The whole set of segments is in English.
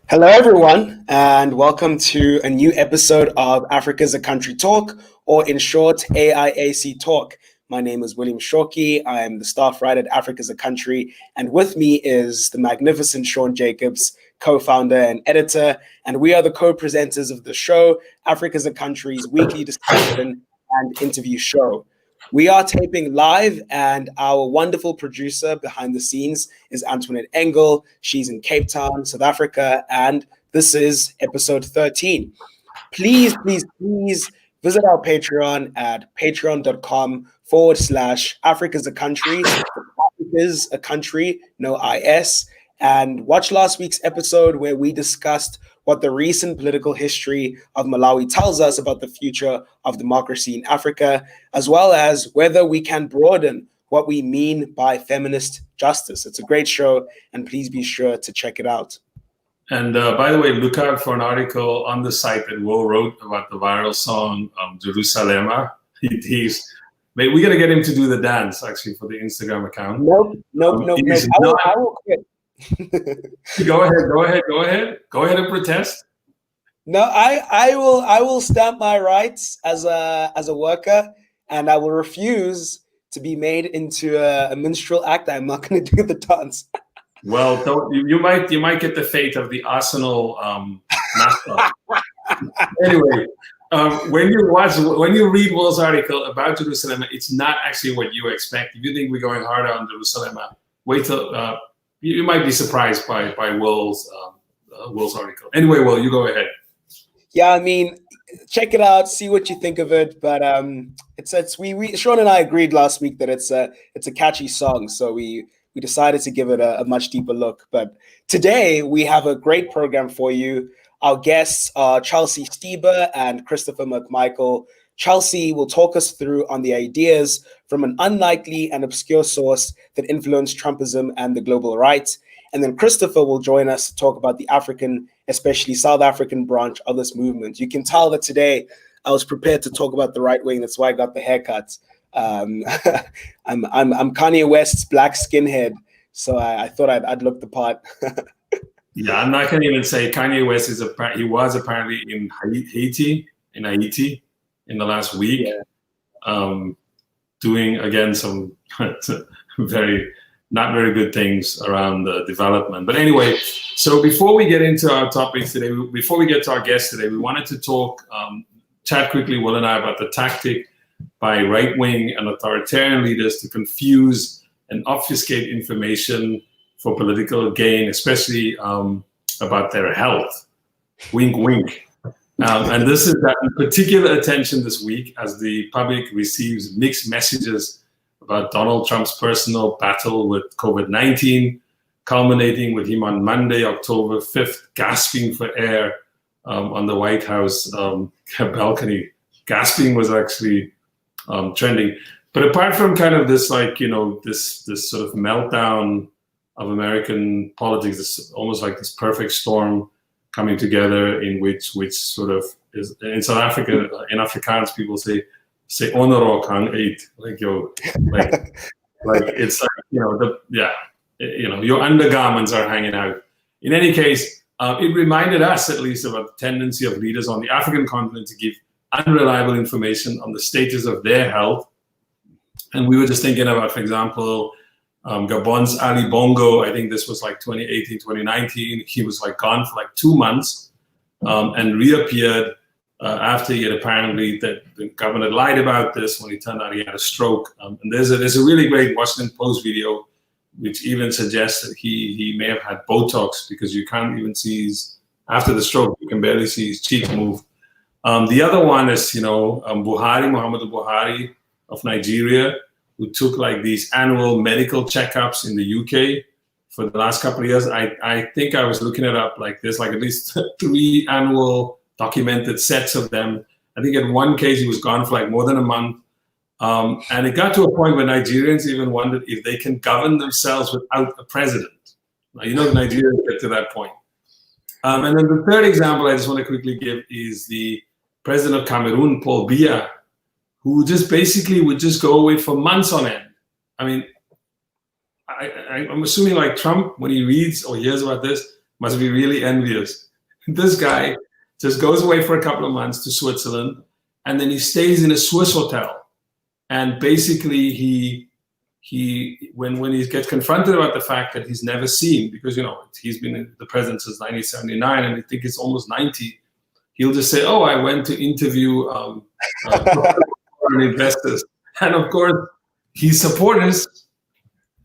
Hello, everyone, and welcome to a new episode of Africa's a Country Talk, or in short, AIAC Talk. My name is William Shoki. I am the staff writer at Africa's a Country, and with me is the magnificent Sean Jacobs, co-founder and editor, and we are the co-presenters of the show, Africa's a Country's weekly discussion and interview show. We are taping live, and our wonderful producer behind the scenes is Antoinette Engel. She's in Cape Town, South Africa, and this is episode 13. Please visit our Patreon at patreon.com/Africa's a Country. Africa's a Country, no IS. And watch last week's episode where we discussed what the recent political history of Malawi tells us about the future of democracy in Africa, as well as whether we can broaden what we mean by feminist justice. It's a great show, and please be sure to check it out. And by the way, look out for an article on the site that Will wrote about the viral song Jerusalema. We're going to get him to do the dance, actually, for the Instagram account. Nope. I will quit. Go ahead and protest. No, I will stamp my rights as a worker, and I will refuse to be made into a minstrel act. I'm not going to do the dance. Well, you might get the fate of the Arsenal mascot. Anyway, when you read Will's article about Jerusalem, it's not actually what you expect. If you think we're going harder on Jerusalem, wait till you might be surprised by Will's article. Anyway, Will, you go ahead. Yeah, I mean, check it out, see what you think of it. But we Sean and I agreed last week that it's a catchy song, so we decided to give it a much deeper look. But today we have a great program for you. Our guests are Chelsea Stieber and Christopher McMichael. Chelsea will talk us through on the ideas from an unlikely and obscure source that influenced Trumpism and the global right. And then Christopher will join us to talk about the African, especially South African branch of this movement. You can tell that today I was prepared to talk about the right wing. That's why I got the haircut. I'm Kanye West's black skinhead, so I thought I'd look the part. Yeah, I'm not going to even say Kanye West he was apparently in Haiti in the last week, doing again some not very good things around the development. But anyway, so before we get into our topics today, before we get to our guest today, we wanted to chat quickly, Will and I, about the tactic by right-wing and authoritarian leaders to confuse and obfuscate information for political gain, especially about their health. Wink, wink. And this has gotten particular attention this week as the public receives mixed messages about Donald Trump's personal battle with COVID-19, culminating with him on Monday, October 5th, gasping for air on the White House balcony. Gasping was actually trending. But apart from kind of this, this sort of meltdown of American politics, this almost like this perfect storm coming together in which sort of is in South Africa, in Afrikaans people say onoro kan eet, your undergarments are hanging out. In any case, it reminded us at least about the tendency of leaders on the African continent to give unreliable information on the status of their health. And we were just thinking about, for example, Gabon's Ali Bongo. I think this was like 2018, 2019. He was gone for 2 months and reappeared after he had apparently, the government lied about this when he turned out he had a stroke. And there's a really great Washington Post video which even suggests that he may have had Botox, because you can't even see after the stroke, you can barely see his cheeks move. The other one is, Muhammadu Buhari of Nigeria, who took these annual medical checkups in the UK for the last couple of years. I think I was looking it up, there's at least 3 annual documented sets of them. I think in one case he was gone for more than a month. And it got to a point where Nigerians even wondered if they can govern themselves without a president. Now, Nigerians get to that point. And then the third example I just want to quickly give is the president of Cameroon, Paul Biya, who just basically would just go away for months on end. I mean, I'm assuming Trump, when he reads or hears about this, must be really envious. This guy just goes away for a couple of months to Switzerland, and then he stays in a Swiss hotel. And basically, when he gets confronted about the fact that he's never seen, because he's been the president since 1979, and I think it's almost 90, he'll just say, "Oh, I went to interview foreign investors," and of course, his supporters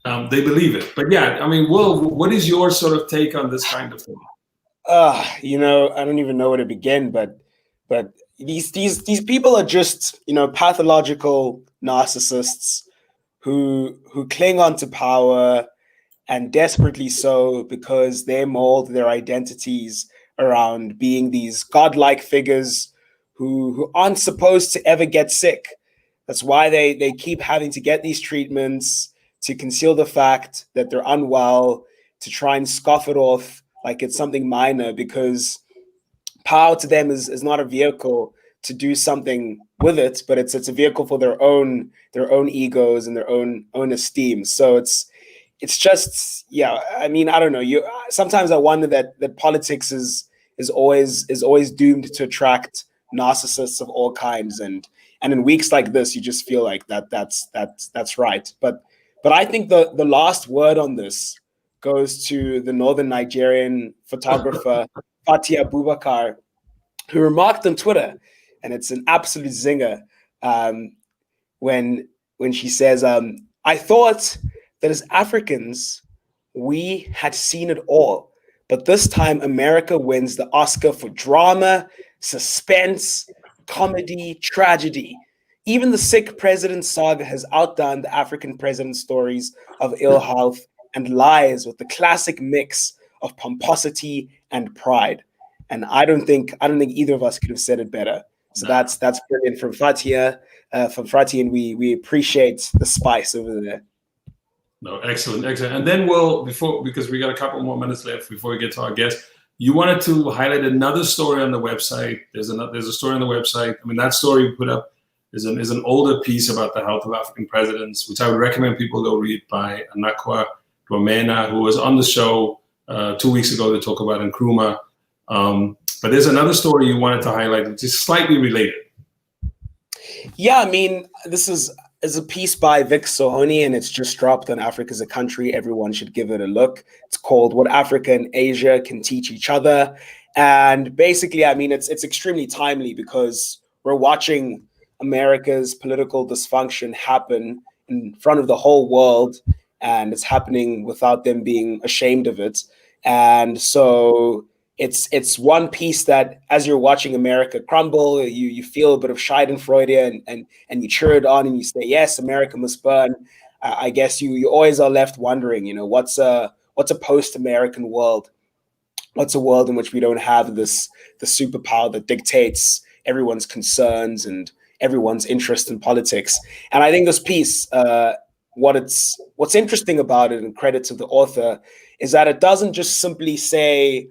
they believe it. But yeah, I mean, Will, what is your sort of take on this kind of thing? I don't even know where to begin, but these people are just, pathological narcissists who cling on to power, and desperately so, because they mold their identities around being these godlike figures who aren't supposed to ever get sick. That's why they keep having to get these treatments to conceal the fact that they're unwell, to try and scoff it off like it's something minor, because power to them is not a vehicle to do something with it, but it's a vehicle for their own egos and their own esteem. So it's just, yeah, I mean, I don't know. Sometimes I wonder that politics is always doomed to attract narcissists of all kinds, and in weeks like this, you just feel like that's right. But I think the last word on this goes to the northern Nigerian photographer Fatia Bubakar, who remarked on Twitter, and it's an absolute zinger, when she says, "I thought that as Africans, we had seen it all, but this time America wins the Oscar for drama, suspense, comedy, tragedy. Even the sick president saga has outdone the African president stories of ill health and lies with the classic mix of pomposity and pride." And I don't think either of us could have said it better. So that's brilliant from Fatia, and we appreciate the spice over there. No, excellent. And then because we got a couple more minutes left before we get to our guest, you wanted to highlight another story on the website. There's a story on the website. I mean, that story we put up is an older piece about the health of African presidents, which I would recommend people go read, by Anakwa Dwamena, who was on the show 2 weeks ago to talk about Nkrumah. But there's another story you wanted to highlight, which is slightly related. Yeah, I mean, this is a piece by Vic Sohoni, and it's just dropped on Africa as a Country. Everyone should give it a look. It's called "What Africa and Asia Can Teach Each Other." And basically, I mean, it's extremely timely, because we're watching America's political dysfunction happen in front of the whole world, and it's happening without them being ashamed of it. And so it's one piece that, as you're watching America crumble, you feel a bit of Schadenfreude, and you cheer it on, and you say, yes, America must burn. I guess you always are left wondering, what's a post-American world? What's a world in which we don't have the superpower that dictates everyone's concerns and everyone's interest in politics? And I think this piece, what's interesting about it, and credit to the author, is that it doesn't just simply say,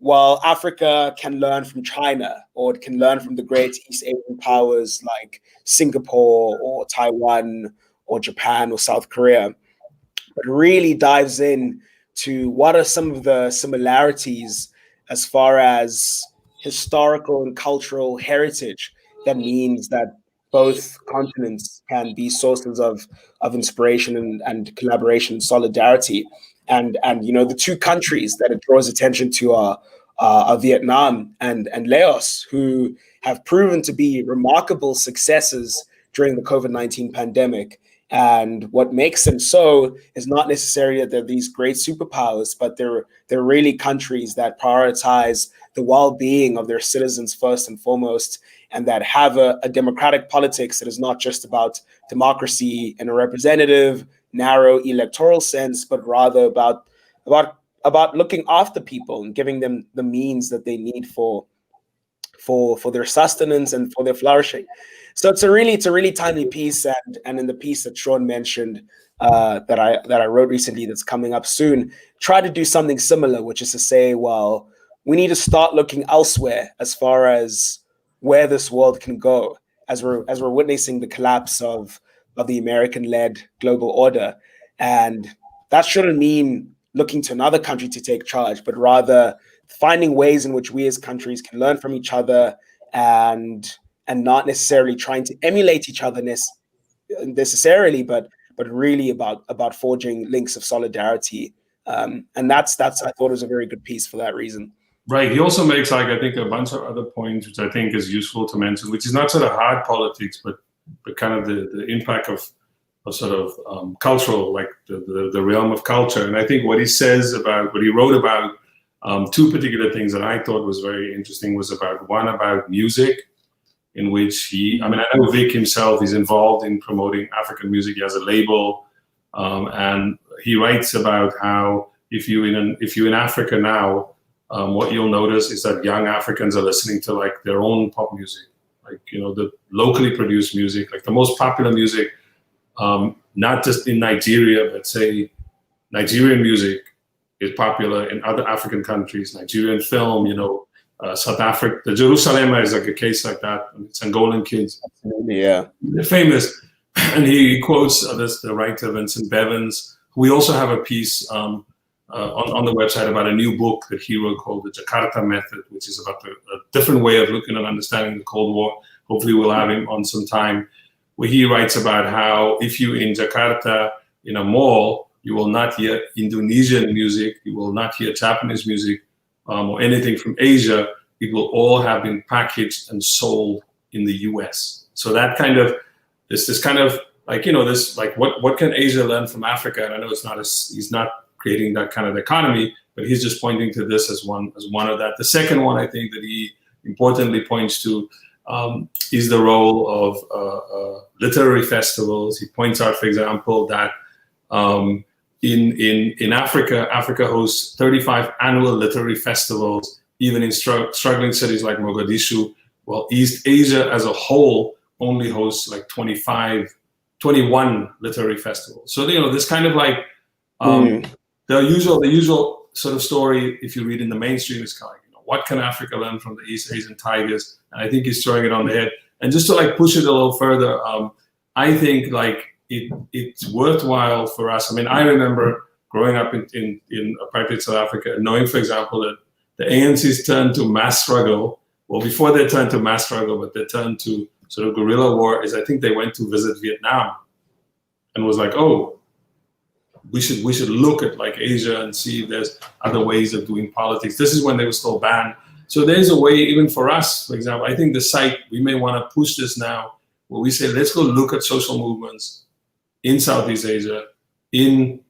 well, Africa can learn from China, or it can learn from the great East Asian powers like Singapore or Taiwan or Japan or South Korea, but really dives in to what are some of the similarities as far as historical and cultural heritage that means that both continents can be sources of inspiration and collaboration and solidarity. And the two countries that it draws attention to are Vietnam and Laos, who have proven to be remarkable successes during the COVID-19 pandemic. And what makes them so is not necessarily that they're these great superpowers, but they're really countries that prioritize the well-being of their citizens first and foremost, and that have a democratic politics that is not just about democracy in a representative, narrow electoral sense, but rather about looking after people and giving them the means that they need for their sustenance and for their flourishing. So it's a really timely piece, and in the piece that Sean mentioned that I wrote recently, that's coming up soon, try to do something similar, which is to say, well, we need to start looking elsewhere as far as where this world can go, as we're witnessing the collapse of the American-led global order. And that shouldn't mean looking to another country to take charge, but rather finding ways in which we as countries can learn from each other and not necessarily trying to emulate each other necessarily, but really about forging links of solidarity. And that's I thought was a very good piece for that reason. Right. He also makes, like, I think, a bunch of other points, which I think is useful to mention, which is not sort of hard politics, but kind of the impact of sort of cultural, like the realm of culture. And I think what he says about, what he wrote about, two particular things that I thought was very interesting was one about music, in which I know Vic himself is involved in promoting African music. He has a label, and he writes about how if you're in Africa now, what you'll notice is that young Africans are listening to like their own pop music, like, the locally produced music, like the most popular music, not just in Nigeria, but say Nigerian music is popular in other African countries, Nigerian film, South Africa, the Jerusalem is like a case like that. It's Angolan kids. Absolutely, yeah. They're famous. And he quotes the writer Vincent Bevins. We also have a piece on the website about a new book that he wrote called The Jakarta Method, which is about a different way of looking at understanding the Cold War. Hopefully we'll have him on some time, where he writes about how if you're in Jakarta in a mall, you will not hear Indonesian music, you will not hear Japanese music, or anything from Asia. It will all have been packaged and sold in the US. So that kind of, this kind of like, this, like what can Asia learn from Africa? And I know he's not creating that kind of economy, but he's just pointing to this as one of that. The second one I think that he importantly points to is the role of literary festivals. He points out, for example, that in Africa hosts 35 annual literary festivals, even in struggling cities like Mogadishu, while East Asia as a whole only hosts like 21 literary festivals. So, this kind of like the usual sort of story, if you read in the mainstream, is kind of like, what can Africa learn from the East Asian tigers? And I think he's throwing it on the head. And just to like push it a little further, I think like it's worthwhile for us. I remember growing up in apartheid South Africa, knowing, for example, that the ANC's turn to mass struggle, well, before they turned to mass struggle, but they turned to sort of guerrilla war, is I think they went to visit Vietnam and was like, oh, we should look at like Asia and see if there's other ways of doing politics. This is when they were still banned. So there's a way, even for us, for example, I think the site, we may want to push this now, where we say, let's go look at social movements in Southeast Asia, I don't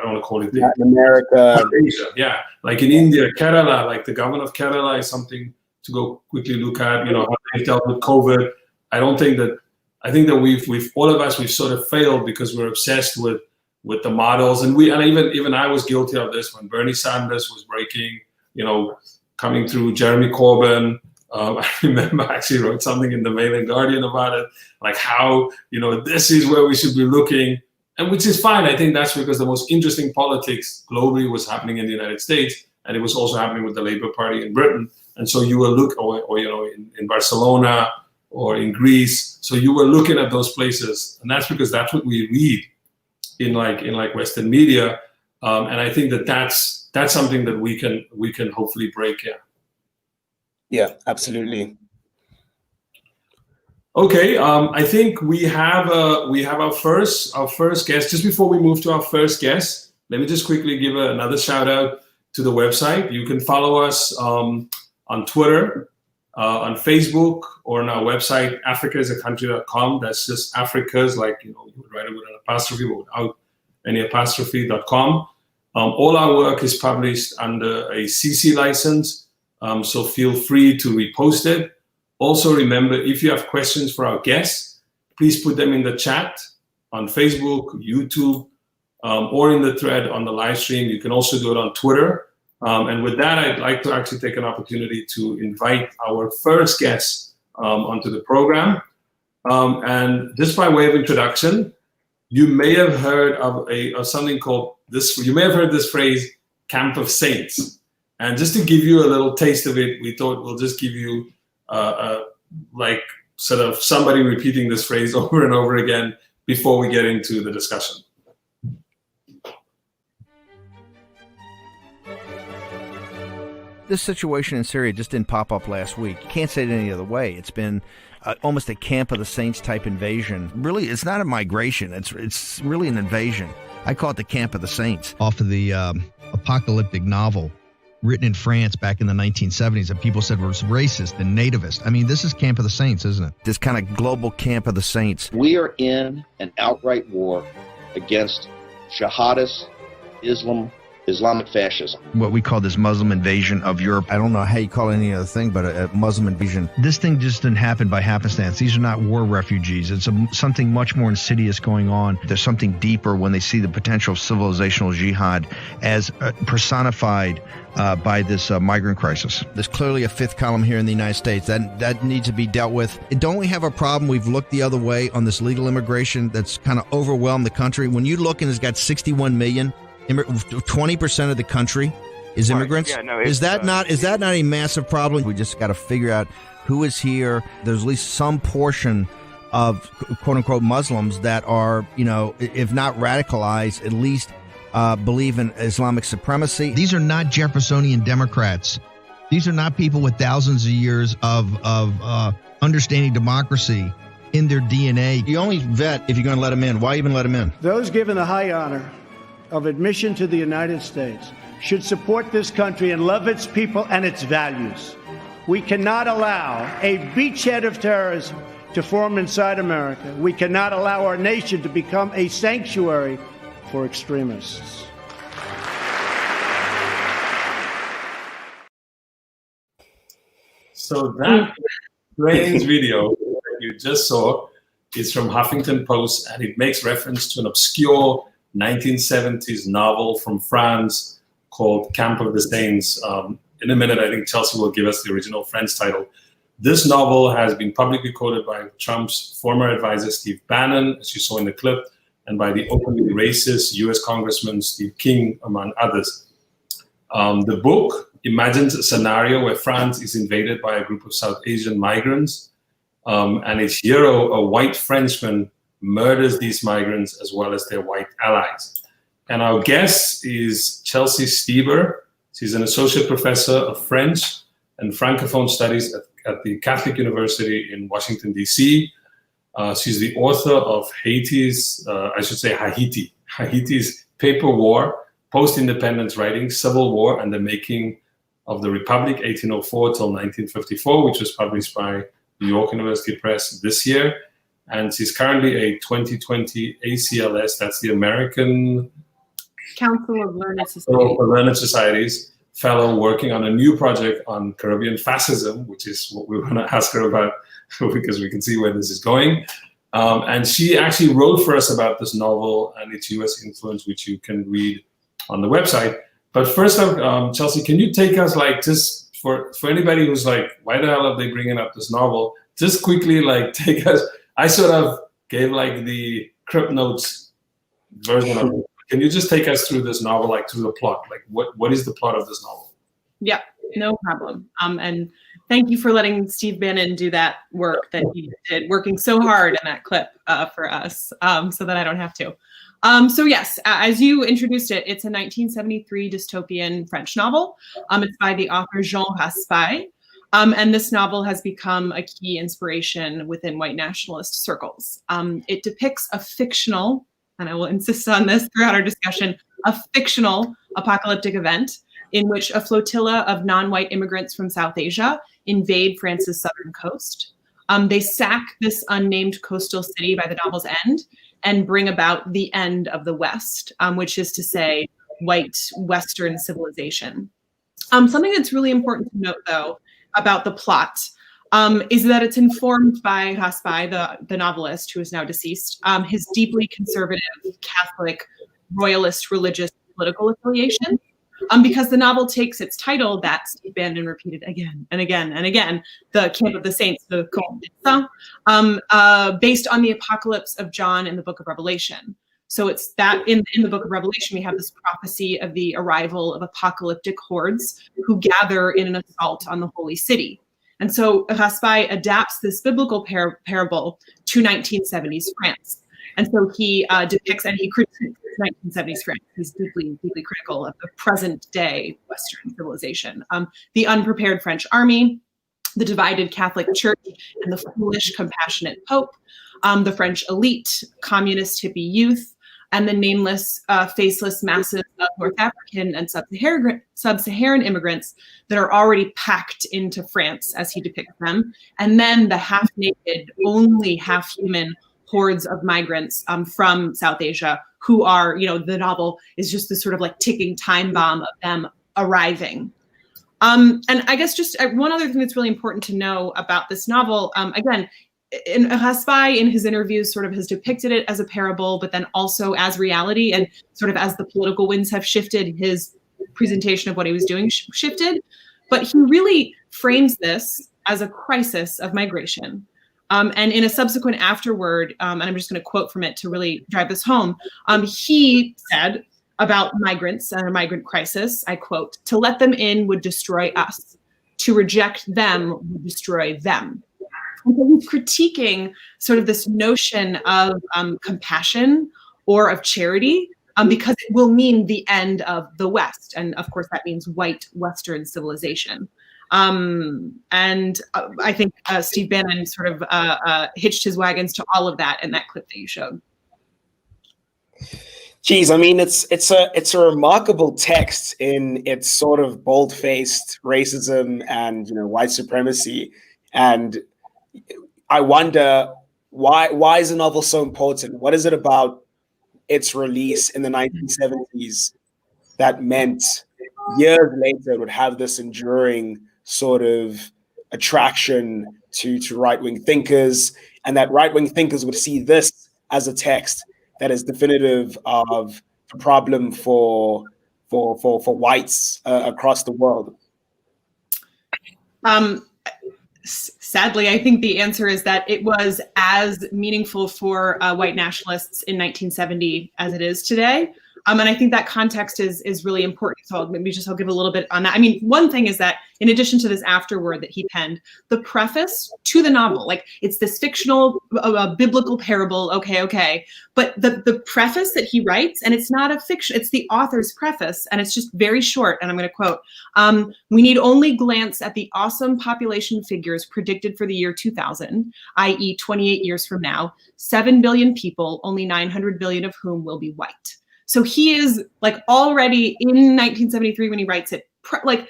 want to call it Latin America, Asia, yeah, like in India, Kerala, like the government of Kerala is something to go quickly look at. How they dealt with COVID. I think that we've all of us, we've sort of failed because we're obsessed with the models, and even I was guilty of this when Bernie Sanders was breaking, coming through Jeremy Corbyn. I remember I actually wrote something in the Mail and Guardian about it, like how, this is where we should be looking, and which is fine. I think that's because the most interesting politics globally was happening in the United States, and it was also happening with the Labour Party in Britain. And so you will look, or in Barcelona or in Greece. So you were looking at those places, and that's because that's what we read in Western media. And I think that's something that we can hopefully break here. Yeah, absolutely. Okay, I think we have our first guest. Just before we move to our first guest, let me just quickly give another shout out to the website. You can follow us on Twitter, on Facebook, or on our website, africaisacountry.com. That's just Africa's, like, you would write it with an apostrophe, but without any apostrophe.com. All our work is published under a CC license. So feel free to repost it. Also remember, if you have questions for our guests, please put them in the chat on Facebook, YouTube, or in the thread on the live stream. You can also do it on Twitter. And with that, I'd like to actually take an opportunity to invite our first guest onto the program. And just by way of introduction, you may have heard of something called this. You may have heard this phrase, Camp of Saints. And just to give you a little taste of it, we thought we'll just give you like sort of somebody repeating this phrase over and over again before we get into the discussion. This situation in Syria just didn't pop up last week. You can't say it any other way. It's been almost a camp of the saints type invasion. Really, it's not a migration. It's really an invasion. I call it the camp of the saints. Off of the apocalyptic novel written in France back in the 1970s that people said was racist and nativist. I mean, this is camp of the saints, isn't it? This kind of global camp of the saints. We are in an outright war against jihadist Islamic fascism. What we call this Muslim invasion of Europe. I don't know how you call it any other thing, but a Muslim invasion. This thing just didn't happen by happenstance. These are not war refugees. It's something much more insidious going on. There's something deeper when they see the potential of civilizational jihad as personified by this migrant crisis. There's clearly a fifth column here in the United States that needs to be dealt with. Don't we have a problem? We've looked the other way on this legal immigration that's kind of overwhelmed the country. When you look and it's got 61 million, 20% of the country is immigrants. Yeah, no, is that not a massive problem? We just got to figure out who is here. There's at least some portion of quote unquote Muslims that are, if not radicalized, at least believe in Islamic supremacy. These are not Jeffersonian Democrats. These are not people with thousands of years of understanding democracy in their DNA. You only vet if you're going to let them in. Why even let them in? Those given the high honor of admission to the United States should support this country and love its people and its values. We cannot allow a beachhead of terrorism to form inside America. We cannot allow our nation to become a sanctuary for extremists. So that strange video that you just saw is from Huffington Post, and it makes reference to an obscure 1970s novel from France called Camp of the Saints. In a minute, I think Chelsea will give us the original French title. This novel has been publicly quoted by Trump's former advisor, Steve Bannon, as you saw in the clip, and by the openly racist U.S. Congressman Steve King, among others. The book imagines a scenario where France is invaded by a group of South Asian migrants, and its hero, a white Frenchman, murders these migrants as well as their white allies. And our guest is Chelsea Stieber. She's an associate professor of French and Francophone Studies at the Catholic University in Washington, D.C. She's the author of Haiti's Paper War, Post-Independence Writing, Civil War, and the Making of the Republic, 1804 till 1954, which was published by New York University Press this year. And she's currently a 2020 ACLS, that's the American Council of Learned Societies fellow, working on a new project on Caribbean fascism, which is what we want to ask her about because we can see where this is going. And she actually wrote for us about this novel and its US influence, which you can read on the website. But first up, Chelsea, can you take us, just for anybody who's like, why the hell are they bringing up this novel? Just quickly, take us. I sort of gave the Crip Notes version of it. Can you just take us through this novel, through the plot? What is the plot of this novel? Yeah, no problem. And thank you for letting Steve Bannon do that work that he did, working so hard in that clip for us, so that I don't have to. So yes, as you introduced it, it's a 1973 dystopian French novel. It's by the author Jean Raspail. And this novel has become a key inspiration within white nationalist circles. It depicts a fictional, and I will insist on this throughout our discussion, a fictional apocalyptic event in which a flotilla of non-white immigrants from South Asia invade France's southern coast. They sack this unnamed coastal city by the novel's end and bring about the end of the West, which is to say white Western civilization. Something that's really important to note, though, about the plot is that it's informed by Raspail, the novelist who is now deceased, his deeply conservative Catholic royalist religious political affiliation, because the novel takes its title that Steve Bannon repeated again and again and again, the Camp of the Saints, the Camp des Saints, based on the apocalypse of John in the Book of Revelation. So it's that in the Book of Revelation, we have this prophecy of the arrival of apocalyptic hordes who gather in an assault on the holy city. And so Raspail adapts this biblical parable to 1970s France. And so he depicts and he critiques 1970s France. He's deeply, deeply critical of the present day Western civilization. The unprepared French army, the divided Catholic Church, and the foolish, compassionate Pope, the French elite, communist hippie youth, and the nameless, faceless masses of North African and sub-Saharan immigrants that are already packed into France as he depicts them. And then the half-naked, only half-human hordes of migrants from South Asia who are, the novel is just this sort of like ticking time bomb of them arriving. And I guess just one other thing that's really important to know about this novel, again, Raspail in his interviews sort of has depicted it as a parable, but then also as reality, and sort of as the political winds have shifted, his presentation of what he was doing shifted. But he really frames this as a crisis of migration. And in a subsequent afterword, and I'm just going to quote from it to really drive this home, he said about migrants and a migrant crisis, I quote, "To let them in would destroy us. To reject them would destroy them." And so he's critiquing sort of this notion of compassion or of charity, because it will mean the end of the West. And of course, that means white Western civilization. And I think Steve Bannon sort of hitched his wagons to all of that in that clip that you showed. Geez, I mean, it's a remarkable text in its sort of bold-faced racism and white supremacy. And I wonder why is the novel so important? What is it about its release in the 1970s that meant years later it would have this enduring sort of attraction to right-wing thinkers, and that right-wing thinkers would see this as a text that is definitive of the problem for whites across the world? Sadly, I think the answer is that it was as meaningful for white nationalists in 1970 as it is today. And I think that context is really important. So I'll give a little bit on that. I mean, one thing is that in addition to this afterword that he penned, the preface to the novel, like it's this fictional biblical parable, okay. But the preface that he writes, and it's not a fiction, it's the author's preface, and it's just very short. And I'm going to quote, "We need only glance at the awesome population figures predicted for the year 2000, i.e. 28 years from now, 7 billion people, only 900 billion of whom will be white." So he is like already in 1973 when he writes it, like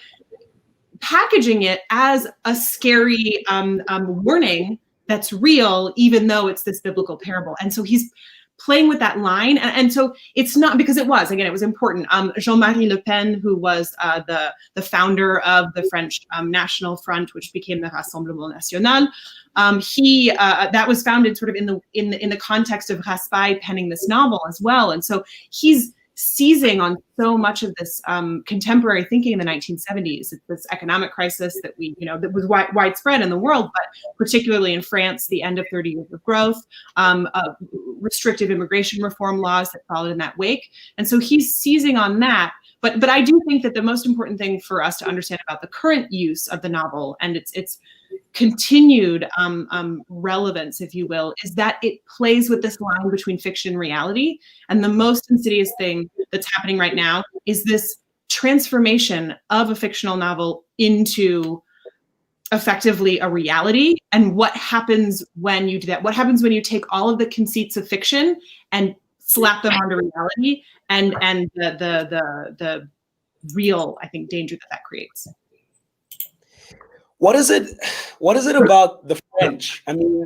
packaging it as a scary warning that's real, even though it's this biblical parable. And so he's playing with that line. And so it's not because it was important. Jean-Marie Le Pen, who was the founder of the French National Front, which became the Rassemblement National, that was founded sort of in the context of Raspail penning this novel as well. And so he's seizing on so much of this contemporary thinking in the 1970s. It's this economic crisis that that was widespread in the world, but particularly in France, the end of 30 years of growth, restrictive immigration reform laws that followed in that wake. And so he's seizing on that. But I do think that the most important thing for us to understand about the current use of the novel and its continued relevance, if you will, is that it plays with this line between fiction and reality. And the most insidious thing that's happening right now is this transformation of a fictional novel into effectively a reality. And what happens when you do that? What happens when you take all of the conceits of fiction and slap them onto reality, and the real, I think, danger that creates? What is it about the French? I mean,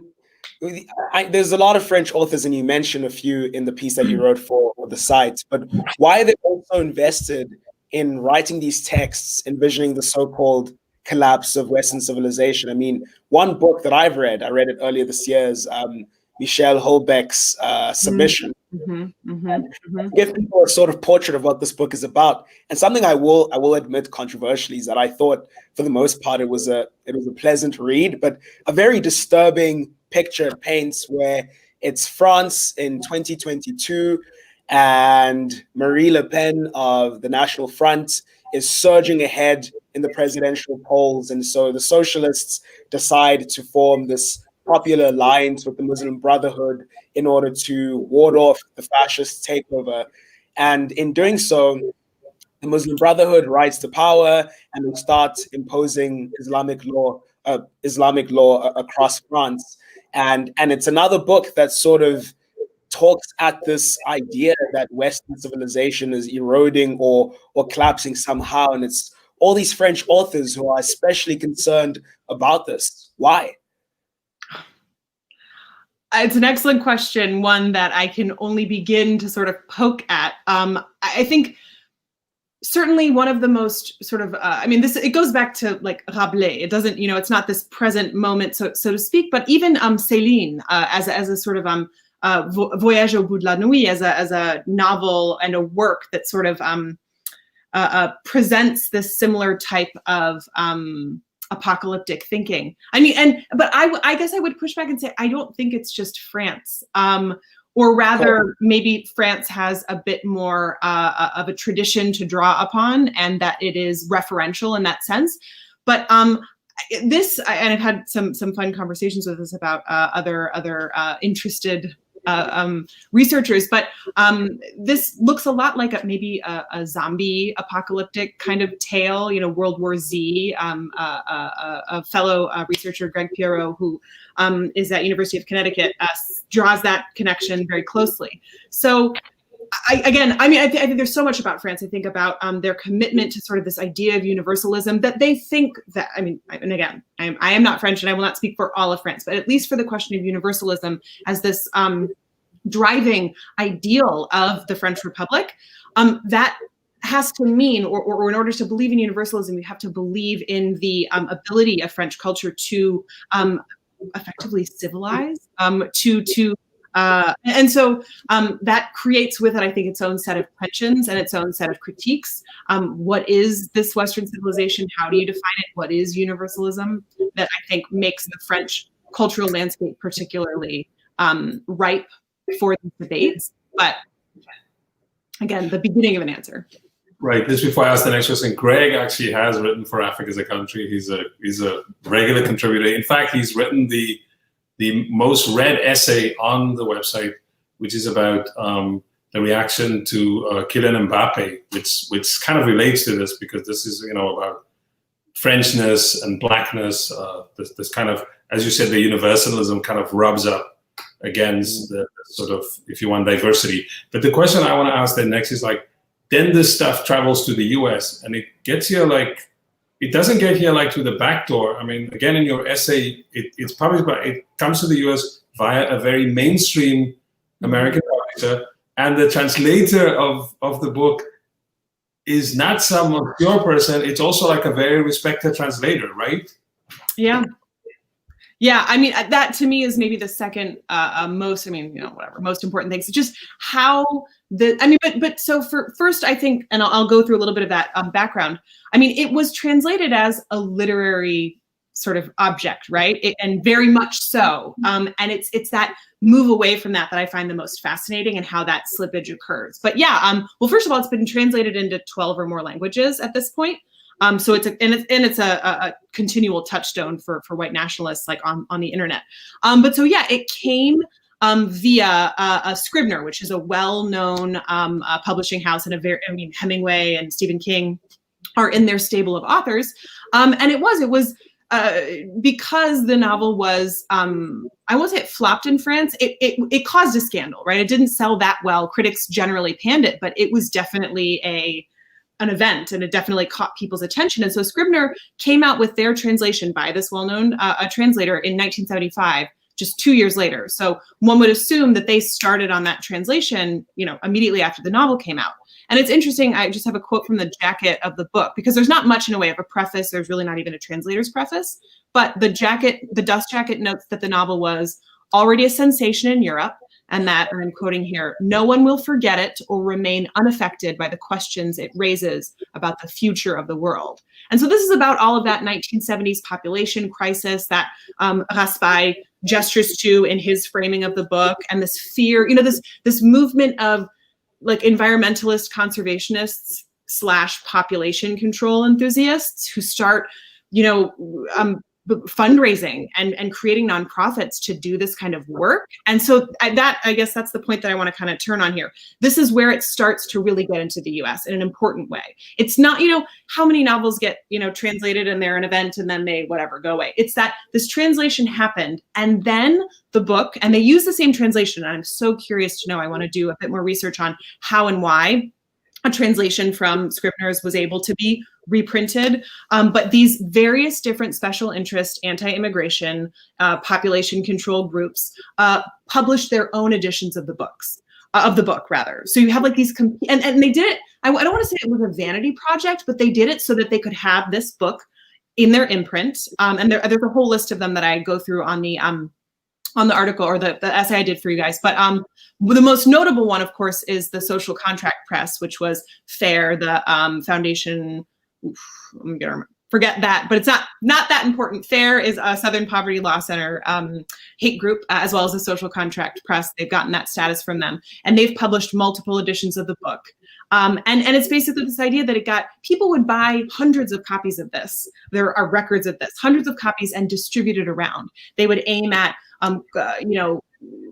there's a lot of French authors, and you mentioned a few in the piece that you wrote for the site, but why are they also invested in writing these texts, envisioning the so-called collapse of Western civilization? I mean, one book that I read it earlier this year, is Michel Houellebecq's Submission. Give people a sort of portrait of what this book is about. And something I will admit controversially is that I thought, for the most part, it was a pleasant read, but a very disturbing picture it paints, where it's France in 2022, and Marie Le Pen of the National Front is surging ahead in the presidential polls. And so the socialists decide to form this popular alliance with the Muslim Brotherhood in order to ward off the fascist takeover. And in doing so, the Muslim Brotherhood rise to power and they start imposing Islamic law across France. And it's another book that sort of talks at this idea that Western civilization is eroding or collapsing somehow. And it's all these French authors who are especially concerned about this. Why? It's an excellent question, one that I can only begin to sort of poke at. I think certainly one of the most sort of, it goes back to like Rabelais. It doesn't, it's not this present moment, so to speak, but even Céline as a sort of Voyage au bout de la nuit, as a novel and a work that sort of presents this similar type of apocalyptic thinking. But I guess I would push back and say, I don't think it's just France. Or rather, maybe France has a bit more of a tradition to draw upon, and that it is referential in that sense. But and I've had some fun conversations with this about other interested researchers, but this looks a lot like maybe a zombie apocalyptic kind of tale. World War Z. A fellow researcher, Greg Pierrot, who is at University of Connecticut, draws that connection very closely. So I think there's so much about France. I think about their commitment to sort of this idea of universalism, that they think that, I am not French and I will not speak for all of France, but at least for the question of universalism as this driving ideal of the French Republic, that has to mean, or in order to believe in universalism, you have to believe in the ability of French culture to effectively civilize, and so that creates with it, I think, its own set of tensions and its own set of critiques. What is this Western civilization? How do you define it? What is universalism? That I think makes the French cultural landscape particularly ripe for these debates. But again, the beginning of an answer. Right. Just before I ask the next question, Greg actually has written for Africa as a Country. He's a regular contributor. In fact, he's written the most read essay on the website, which is about the reaction to Kylian Mbappe, which kind of relates to this, because this is about Frenchness and blackness. This kind of, as you said, the universalism kind of rubs up against the sort of, if you want, diversity. But the question I want to ask then next is then this stuff travels to the US and it gets here it doesn't get here through the back door. Again, in your essay, it comes to the US via a very mainstream American publisher, and the translator of the book is not some obscure person. It's also a very respected translator, right? Yeah. Yeah, that to me is maybe the second most, most important things. It's just how so first, I think, and I'll go through a little bit of that background. It was translated as a literary sort of object, right? And very much so. And it's that move away from that I find the most fascinating, and how that slippage occurs. But yeah, well, first of all, it's been translated into 12 or more languages at this point. So it's a continual touchstone for white nationalists on the internet. But so yeah, it came via Scribner, which is a well-known publishing house, and Hemingway and Stephen King are in their stable of authors. And it was because the novel was, I won't say it flopped in France. It caused a scandal, right? It didn't sell that well. Critics generally panned it, but it was definitely an event, and it definitely caught people's attention. And so Scribner came out with their translation by this well-known translator in 1975, just 2 years later. So one would assume that they started on that translation, immediately after the novel came out. And it's interesting, I just have a quote from the jacket of the book, because there's not much in a way of a preface. There's really not even a translator's preface, but the dust jacket notes that the novel was already a sensation in Europe, and that, and I'm quoting here, "No one will forget it or remain unaffected by the questions it raises about the future of the world." And so this is about all of that 1970s population crisis that Raspail gestures to in his framing of the book, and this fear, this movement of environmentalist conservationists / population control enthusiasts who start, fundraising and creating nonprofits to do this kind of work. And so I guess that's the point that I want to kind of turn on here. This is where it starts to really get into the US in an important way. It's not, how many novels get, translated and they're an event and then they go away. It's that this translation happened and then the book, and they use the same translation. And I'm so curious to know, I want to do a bit more research on how and why a translation from Scribner's was able to be reprinted. But these various different special interest, anti-immigration, population control groups published their own editions of the books, of the book rather. So you have like these, and they did it, I don't want to say it was a vanity project, but they did it so that they could have this book in their imprint. And there's a whole list of them that I go through on the article or the essay I did for you guys. But the most notable one, of course, is the Social Contract Press, which was FAIR, the foundation. I'm gonna forget that, but it's not that important. FAIR is a Southern Poverty Law Center hate group, as well as the Social Contract Press. They've gotten that status from them, and they've published multiple editions of the book. And it's basically this idea that people would buy hundreds of copies of this. There are records of this, hundreds of copies, and distribute it around. They would aim at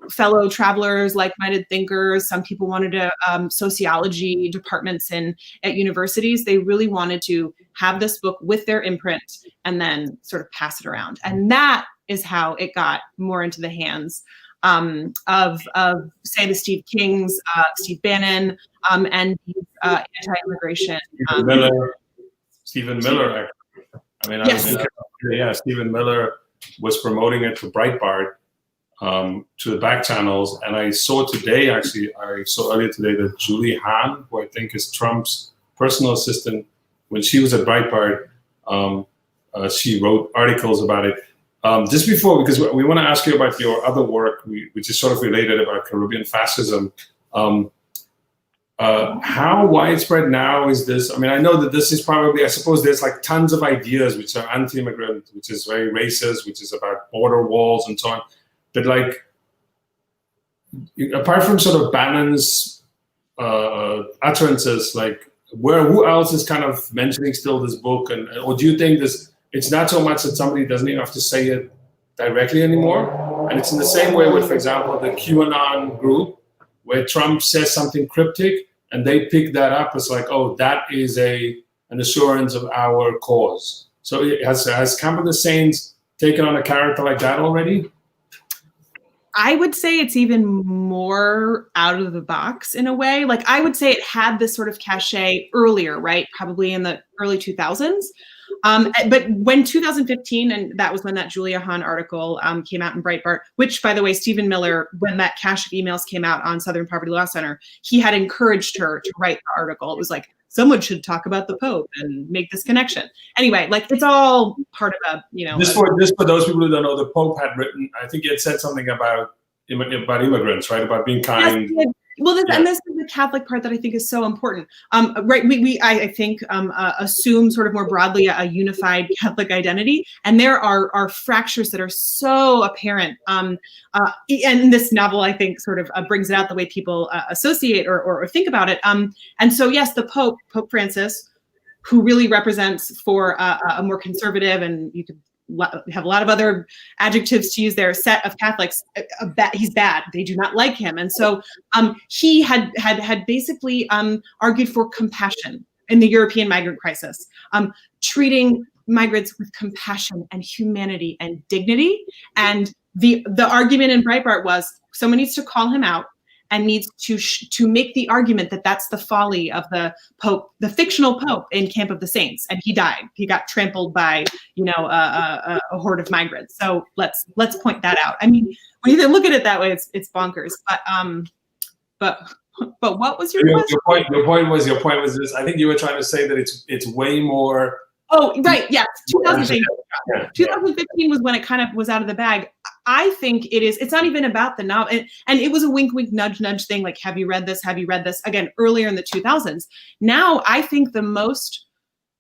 fellow travelers, like-minded thinkers. Some people wanted to sociology departments at universities. They really wanted to have this book with their imprint and then sort of pass it around. And that is how it got more into the hands of say the Steve Kings, Steve Bannon, and these anti-immigration. Stephen Miller. Actually. I mean, Yes. Stephen Miller was promoting it to Breitbart. To the back channels, and I saw earlier today that Julie Hahn, who I think is Trump's personal assistant, when she was at Breitbart, she wrote articles about it. Just before, because we want to ask you about your other work, which is sort of related about Caribbean fascism. How widespread now is this? I mean, I know that this is probably, I suppose there's like tons of ideas which are anti-immigrant, which is very racist, which is about border walls and so on. But like, apart from sort of Bannon's utterances, like who else is kind of mentioning still this book? Or do you think it's not so much that somebody doesn't even have to say it directly anymore? And it's in the same way with, for example, the QAnon group, where Trump says something cryptic and they pick that up as like, oh, that is an assurance of our cause. So has Camp of the Saints taken on a character like that already? I would say it's even more out of the box in a way. Like I would say it had this sort of cachet earlier, right? Probably in the early 2000s. But when 2015, and that was when that Julia Hahn article came out in Breitbart, which, by the way, Stephen Miller, when that cache of emails came out on Southern Poverty Law Center, he had encouraged her to write the article. It was like, someone should talk about the Pope and make this connection. Anyway, like it's all part of a, Just for those people who don't know, the Pope had written, I think he had said something about immigrants, right? About being kind. Yes, and this is the Catholic part that I think is so important, right? I think assume sort of more broadly a unified Catholic identity, and there are fractures that are so apparent. And this novel, I think, sort of brings it out the way people associate or think about it. And so, yes, the Pope Francis, who really represents for a more conservative, and you could have a lot of other adjectives to use there, set of Catholics, he's bad. They do not like him. And so he had basically argued for compassion in the European migrant crisis, treating migrants with compassion and humanity and dignity. And the argument in Breitbart was someone needs to call him out and needs to make the argument that that's the folly of the Pope, the fictional Pope in Camp of the Saints, and he died. He got trampled by, a horde of migrants. So let's point that out. I mean, when you look at it that way, it's bonkers. But what was your question? Your point was this. I think you were trying to say that it's way more. Oh, right. Yeah. 2015. 2015 was when it kind of was out of the bag. I think it's not even about the novel. And it was a wink, wink, nudge, nudge thing. Like, have you read this? Have you read this? Again, earlier in the 2000s. Now, I think the most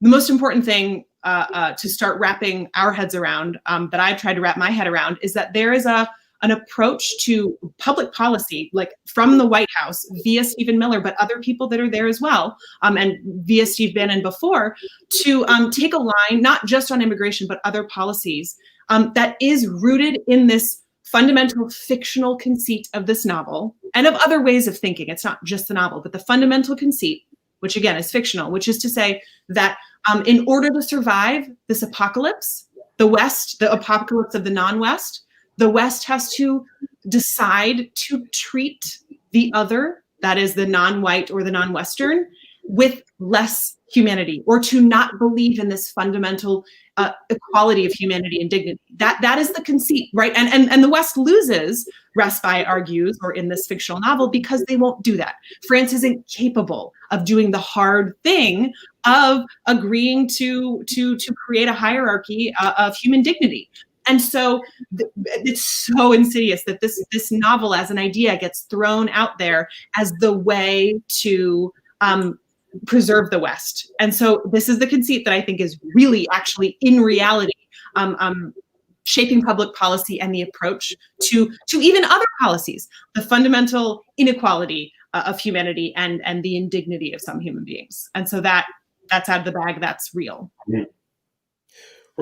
important thing to start wrapping our heads around, that I've tried to wrap my head around, is that there is a an approach to public policy, like from the White House via Stephen Miller, but other people that are there as well, and via Steve Bannon before, to take a line, not just on immigration, but other policies that is rooted in this fundamental fictional conceit of this novel and of other ways of thinking. It's not just the novel, but the fundamental conceit, which again is fictional, which is to say that in order to survive this apocalypse, the West, the apocalypse of the non-West, the West has to decide to treat the other, that is the non-white or the non-Western, with less humanity, or to not believe in this fundamental equality of humanity and dignity. That is the conceit, right? And the West loses, Raspail argues, or in this fictional novel, because they won't do that. France isn't capable of doing the hard thing of agreeing to create a hierarchy of human dignity. And so it's so insidious that this novel as an idea gets thrown out there as the way to preserve the West. And so this is the conceit that I think is really actually in reality shaping public policy and the approach to even other policies, the fundamental inequality of humanity and the indignity of some human beings. And so that's out of the bag, that's real.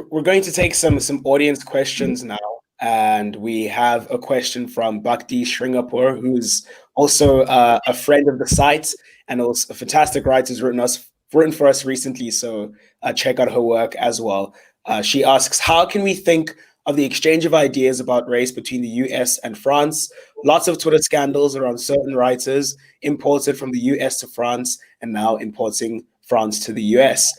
We're going to take some audience questions now. And we have a question from Bhakti Sringapur, who's also a friend of the site and also a fantastic writer who's written for us recently. So check out her work as well. She asks, how can we think of the exchange of ideas about race between the US and France? Lots of Twitter scandals around certain writers imported from the US to France and now importing France to the US.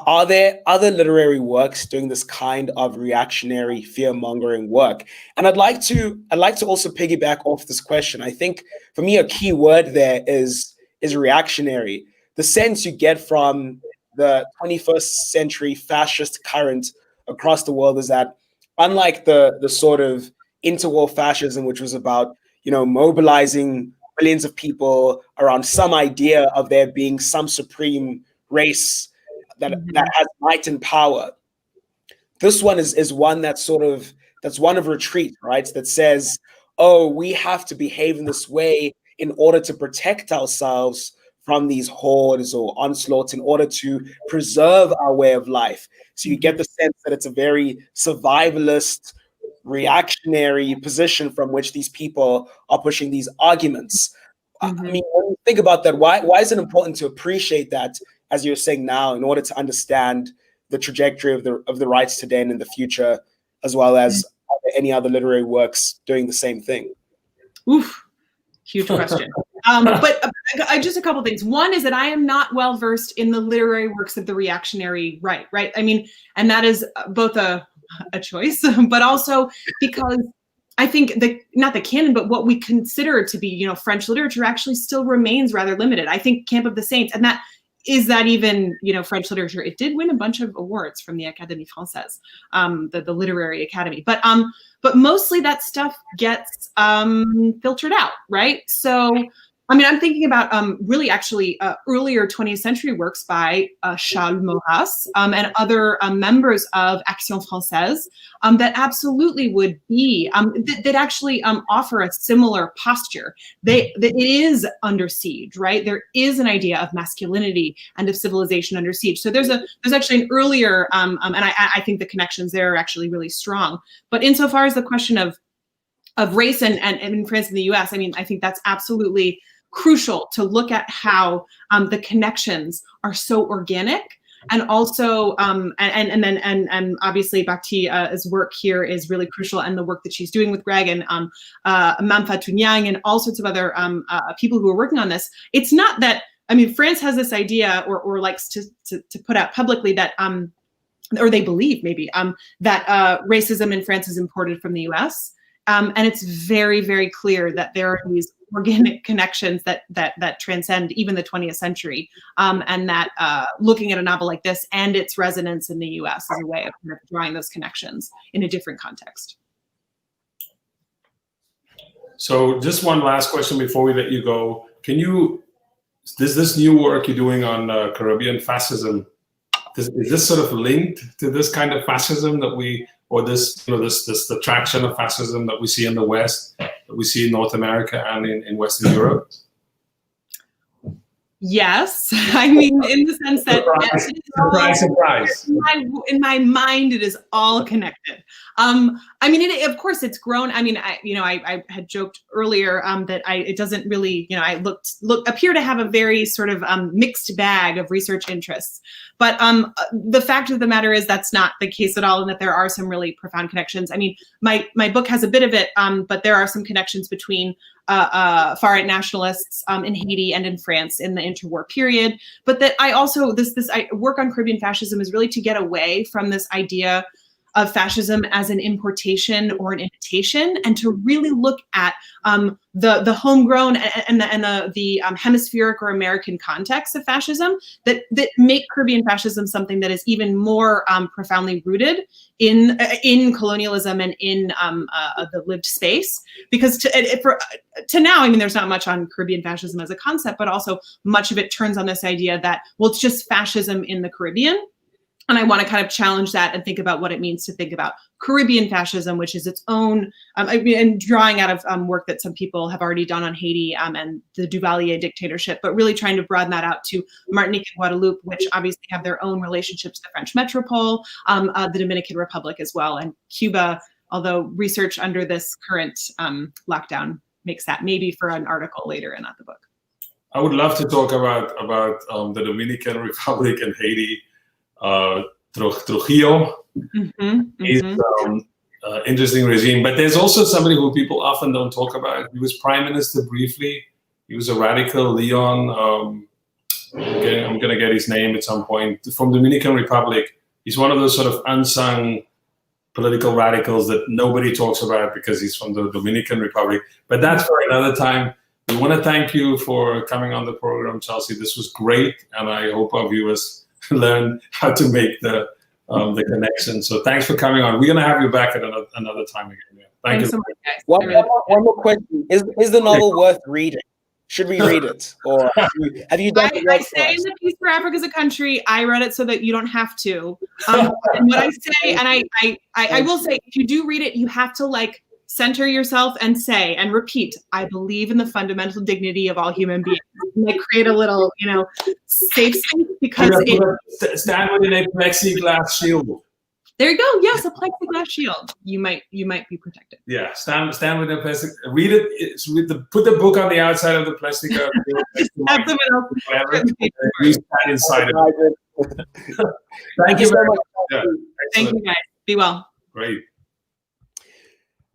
Are there other literary works doing this kind of reactionary fear-mongering work? And I'd like to also piggyback off this question. I think for me, a key word there is reactionary. The sense you get from the 21st century fascist current across the world is that, unlike the sort of interwar fascism, which was about, mobilizing millions of people around some idea of there being some supreme race that has might and power. This one is one that's one of retreat, right? That says, oh, we have to behave in this way in order to protect ourselves from these hordes or onslaughts, in order to preserve our way of life. So you get the sense that it's a very survivalist, reactionary position from which these people are pushing these arguments. I mean, when you think about that, why is it important to appreciate that, as you're saying now, in order to understand the trajectory of the rights today and in the future, as well as any other literary works doing the same thing? Oof, huge question. But just a couple things. One is that I am not well versed in the literary works of the reactionary right? I mean, and that is both a choice, but also because I think not the canon, but what we consider to be, French literature actually still remains rather limited. I think Camp of the Saints, and that even, French literature. It did win a bunch of awards from the Académie Française, the literary academy. But mostly that stuff gets filtered out, right? So, I mean, I'm thinking about really actually earlier 20th century works by Charles Maurras and other members of Action Française that absolutely would be, that actually offer a similar posture. It is under siege, right? There is an idea of masculinity and of civilization under siege. So there's actually an earlier, and I think the connections there are actually really strong. But insofar as the question of race and in France and the US, I mean, I think that's absolutely crucial to look at how the connections are so organic, and also and obviously Bhakti's work here is really crucial, and the work that she's doing with Greg and Mam Fatou Niang and all sorts of other people who are working on this. It's not that, I mean, France has this idea or likes to put out publicly that or they believe maybe that racism in France is imported from the US. And it's very, very clear that there are these organic connections that transcend even the 20th century, and that looking at a novel like this and its resonance in the US is a way of kind of drawing those connections in a different context. So just one last question before we let you go. This new work you're doing on Caribbean fascism, is this sort of linked to this kind of fascism that we or this attraction of fascism that we see in the West, that we see in North America and in Western Europe? Yes, I mean, in the sense that surprise. In my mind, it is all connected. I mean, of course, it's grown. I mean, I had joked earlier that it doesn't really, I appear to have a very sort of mixed bag of research interests. But the fact of the matter is that's not the case at all, and that there are some really profound connections. I mean, my book has a bit of it, but there are some connections between far-right nationalists in Haiti and in France in the interwar period. But that I also, I work on Caribbean fascism is really to get away from this idea of fascism as an importation or an imitation, and to really look at the homegrown and the hemispheric or American context of fascism that make Caribbean fascism something that is even more profoundly rooted in colonialism and in the lived space. Because to now, I mean, there's not much on Caribbean fascism as a concept, but also much of it turns on this idea that, well, it's just fascism in the Caribbean. And I want to kind of challenge that and think about what it means to think about Caribbean fascism, which is its own, and drawing out of work that some people have already done on Haiti and the Duvalier dictatorship, but really trying to broaden that out to Martinique and Guadeloupe, which obviously have their own relationships to the French metropole, the Dominican Republic as well, and Cuba, although research under this current lockdown makes that maybe for an article later and not the book. I would love to talk about the Dominican Republic and Haiti. Trujillo is interesting regime, but there's also somebody who people often don't talk about. He was prime minister briefly. He was a radical, Leon. I'm gonna get his name at some point, from Dominican Republic. He's one of those sort of unsung political radicals that nobody talks about because he's from the Dominican Republic. But that's for another time. We want to thank you for coming on the program, Chelsea. This was great, and I hope our viewers learn how to make the connection. So thanks for coming on. We're going to have you back at another time again. Yeah. Thank you so much, guys. One more question. Is the novel worth reading? Should we read it? Or have you done I say in the piece for Africa as a Country, I read it so that you don't have to. And what I say, and I will say, if you do read it, you have to center yourself and say and repeat, I believe in the fundamental dignity of all human beings. And create a little, safe space, because stand within a plexiglass shield. There you go. Yes, a plexiglass shield. You might be protected. Yeah, stand within a plastic. Read it. Put the book on the outside of the plastic. You stand inside it. Thank you very much. Yeah, thank you, guys. Be well. Great.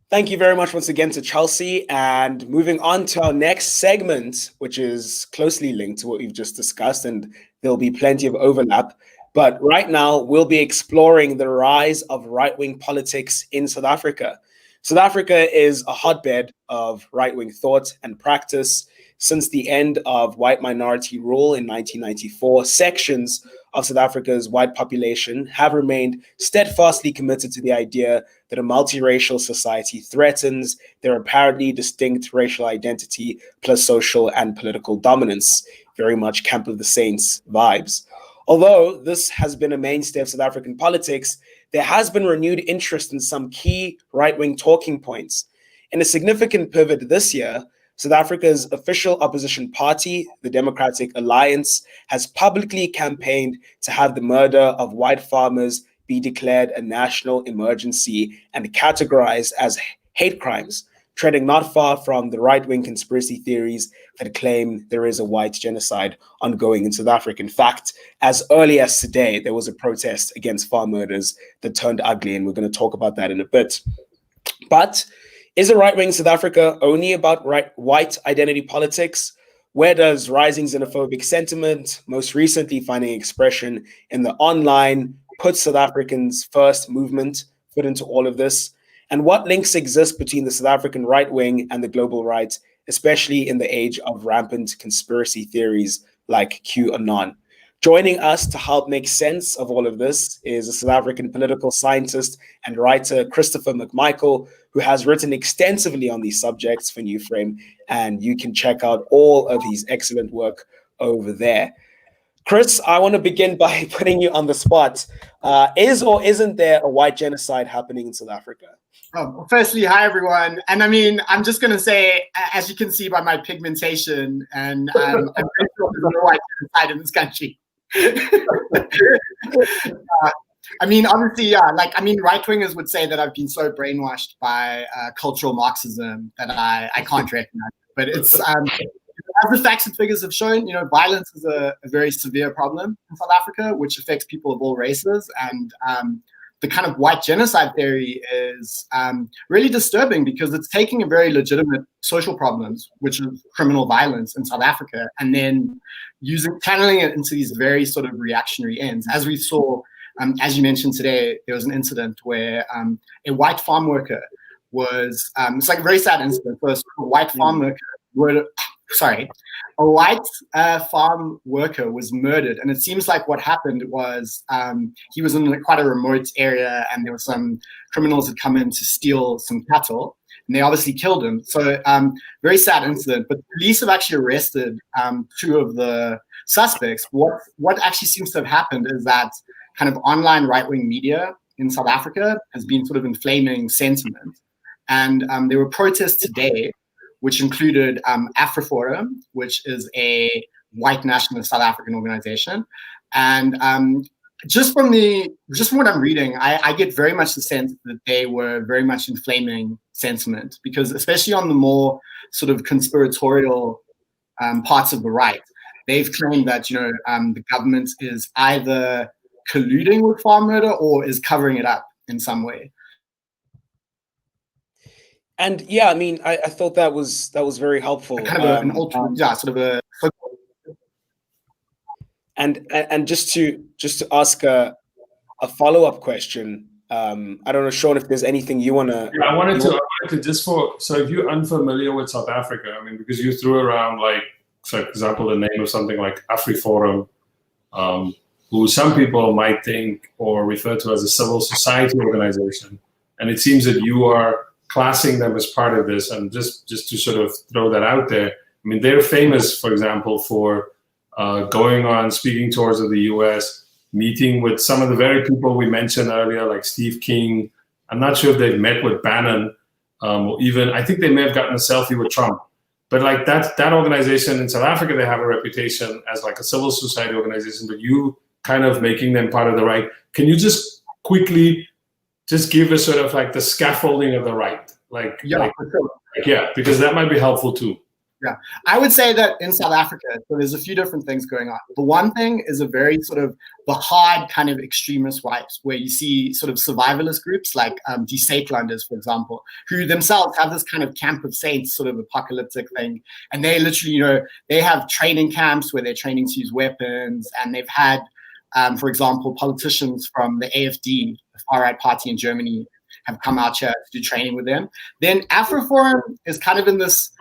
Thank you very much once again to Chelsea. And moving on to our next segment, which is closely linked to what we've just discussed, and there'll be plenty of overlap. But right now, we'll be exploring the rise of right-wing politics in South Africa. South Africa is a hotbed of right-wing thought and practice. Since the end of white minority rule in 1994, sections of South Africa's white population have remained steadfastly committed to the idea that a multiracial society threatens their apparently distinct racial identity plus social and political dominance. Very much Camp of the Saints vibes. Although this has been a mainstay of South African politics, there has been renewed interest in some key right-wing talking points. In a significant pivot this year, South Africa's official opposition party, the Democratic Alliance, has publicly campaigned to have the murder of white farmers be declared a national emergency and categorized as hate crimes, treading not far from the right-wing conspiracy theories that claim there is a white genocide ongoing in South Africa. In fact, as early as today, there was a protest against farm murders that turned ugly, and we're going to talk about that in a bit. But is a right-wing South Africa only about white identity politics? Where does rising xenophobic sentiment, most recently finding expression in the online Put South Africans First movement, fit into all of this? And what links exist between the South African right wing and the global right, especially in the age of rampant conspiracy theories like QAnon? Joining us to help make sense of all of this is a South African political scientist and writer, Christopher McMichael, who has written extensively on these subjects for Newframe, and you can check out all of his excellent work over there. Chris, I want to begin by putting you on the spot. Is or isn't there a white genocide happening in South Africa? Oh, firstly, hi everyone. And I mean, I'm just going to say, as you can see by my pigmentation, and I'm pretty sure there's no white genocide in this country. I mean, obviously, yeah. Like, I mean, right-wingers would say that I've been so brainwashed by cultural Marxism that I can't recognize it. But it's as the facts and figures have shown, you know, violence is a very severe problem in South Africa, which affects people of all races. And the kind of white genocide theory is really disturbing because it's taking a very legitimate social problems, which is criminal violence in South Africa, and then channeling it into these very sort of reactionary ends. As we saw, as you mentioned today, there was an incident where a white farm worker was, it's like a very sad incident. First, a white farm worker a white farm worker was murdered, and it seems like what happened was he was in quite a remote area, and there were some criminals had come in to steal some cattle, and they obviously killed him. So very sad incident. But police have actually arrested 2 of the suspects. What actually seems to have happened is that kind of online right-wing media in South Africa has been sort of inflaming sentiment, and there were protests today, which included AfriForum, which is a white nationalist South African organization. And just from what I'm reading, I get very much the sense that they were very much inflaming sentiment, because especially on the more sort of conspiratorial parts of the right, they've claimed that, you know, the government is either colluding with farm murder or is covering it up in some way. And yeah, I mean, I thought that was very helpful. Kind of an ultimate, sort of a. And just to ask a follow-up question. I don't know, Sean, if there's anything you want to. Yeah, I wanted to just so if you're unfamiliar with South Africa, I mean, because you threw around, like, for example, the name of something like AfriForum, who some people might think or refer to as a civil society organization, and it seems that you are classing them as part of this. And just to sort of throw that out there, I mean, they're famous, for example, for going on speaking tours of the US, meeting with some of the very people we mentioned earlier, like Steve King. I'm not sure if they've met with Bannon, or even, I think they may have gotten a selfie with Trump. But like that organization in South Africa, they have a reputation as like a civil society organization, but you kind of making them part of the right. Can you just quickly just give us sort of like the scaffolding of the right? Because that might be helpful too. Yeah, I would say that in South Africa, so there's a few different things going on. The one thing is a very sort of the hard kind of extremist rights, where you see sort of survivalist groups like Desatelanders, for example, who themselves have this kind of camp of saints sort of apocalyptic thing. And they literally, you know, they have training camps where they're training to use weapons. And they've had, for example, politicians from the AFD, the far-right party in Germany, have come out here to do training with them. Then AfriForum is kind of in this,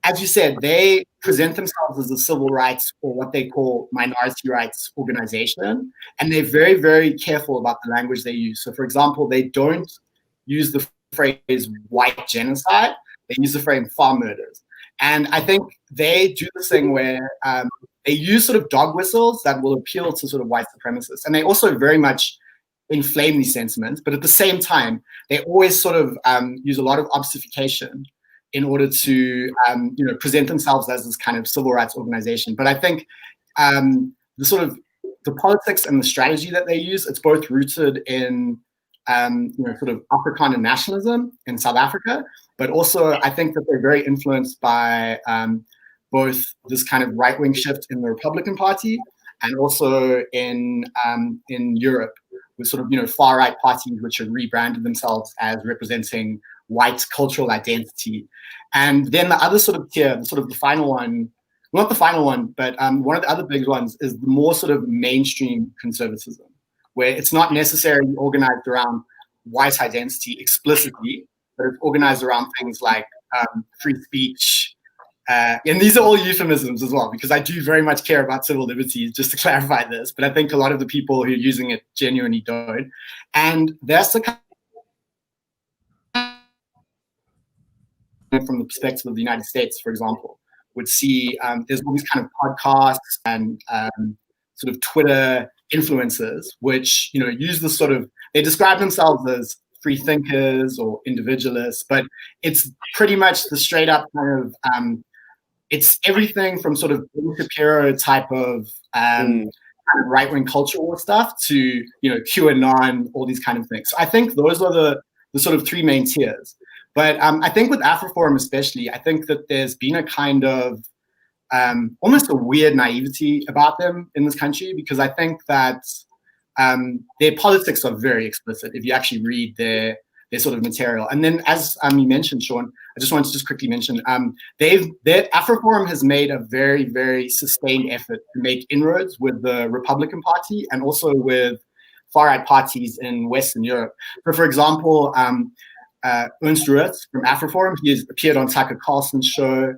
as you said, they present themselves as a civil rights or what they call minority rights organization. And they're very, very careful about the language they use. So, for example, they don't use the phrase white genocide. They use the phrase farm murders. And I think they do this thing where they use sort of dog whistles that will appeal to sort of white supremacists. And they also very much inflame these sentiments. But at the same time, they always sort of use a lot of obfuscation in order to present themselves as this kind of civil rights organization. But I think the sort of the politics and the strategy that they use, it's both rooted in sort of Afrikaner nationalism in South Africa, but also I think that they're very influenced by both this kind of right-wing shift in the Republican Party and also in Europe with sort of far-right parties which have rebranded themselves as representing white cultural identity. And then the other sort of tier, sort of the final one, not the final one, but one of the other big ones is the more sort of mainstream conservatism, where it's not necessarily organized around white identity explicitly, but it's organized around things like free speech. And these are all euphemisms as well, because I do very much care about civil liberties, just to clarify this, but I think a lot of the people who are using it genuinely don't. And that's the kind from the perspective of the United States, for example, would see there's all these kind of podcasts and sort of Twitter influencers, which, you know, use the sort of, they describe themselves as free thinkers or individualists, but it's pretty much the straight up kind of, it's everything from sort of Ben Shapiro type of kind of right-wing culture war stuff to, you know, QAnon, all these kind of things. So I think those are the sort of three main tiers. But I think with Afroforum especially, I think that there's been a kind of almost a weird naivety about them in this country, because I think that their politics are very explicit if you actually read their sort of material. And then, as you mentioned, Sean, I just wanted to just quickly mention, Afroforum has made a very, very sustained effort to make inroads with the Republican Party and also with far-right parties in Western Europe. For example, Ernst Ruetz from Afroforum, he has appeared on Tucker Carlson's show.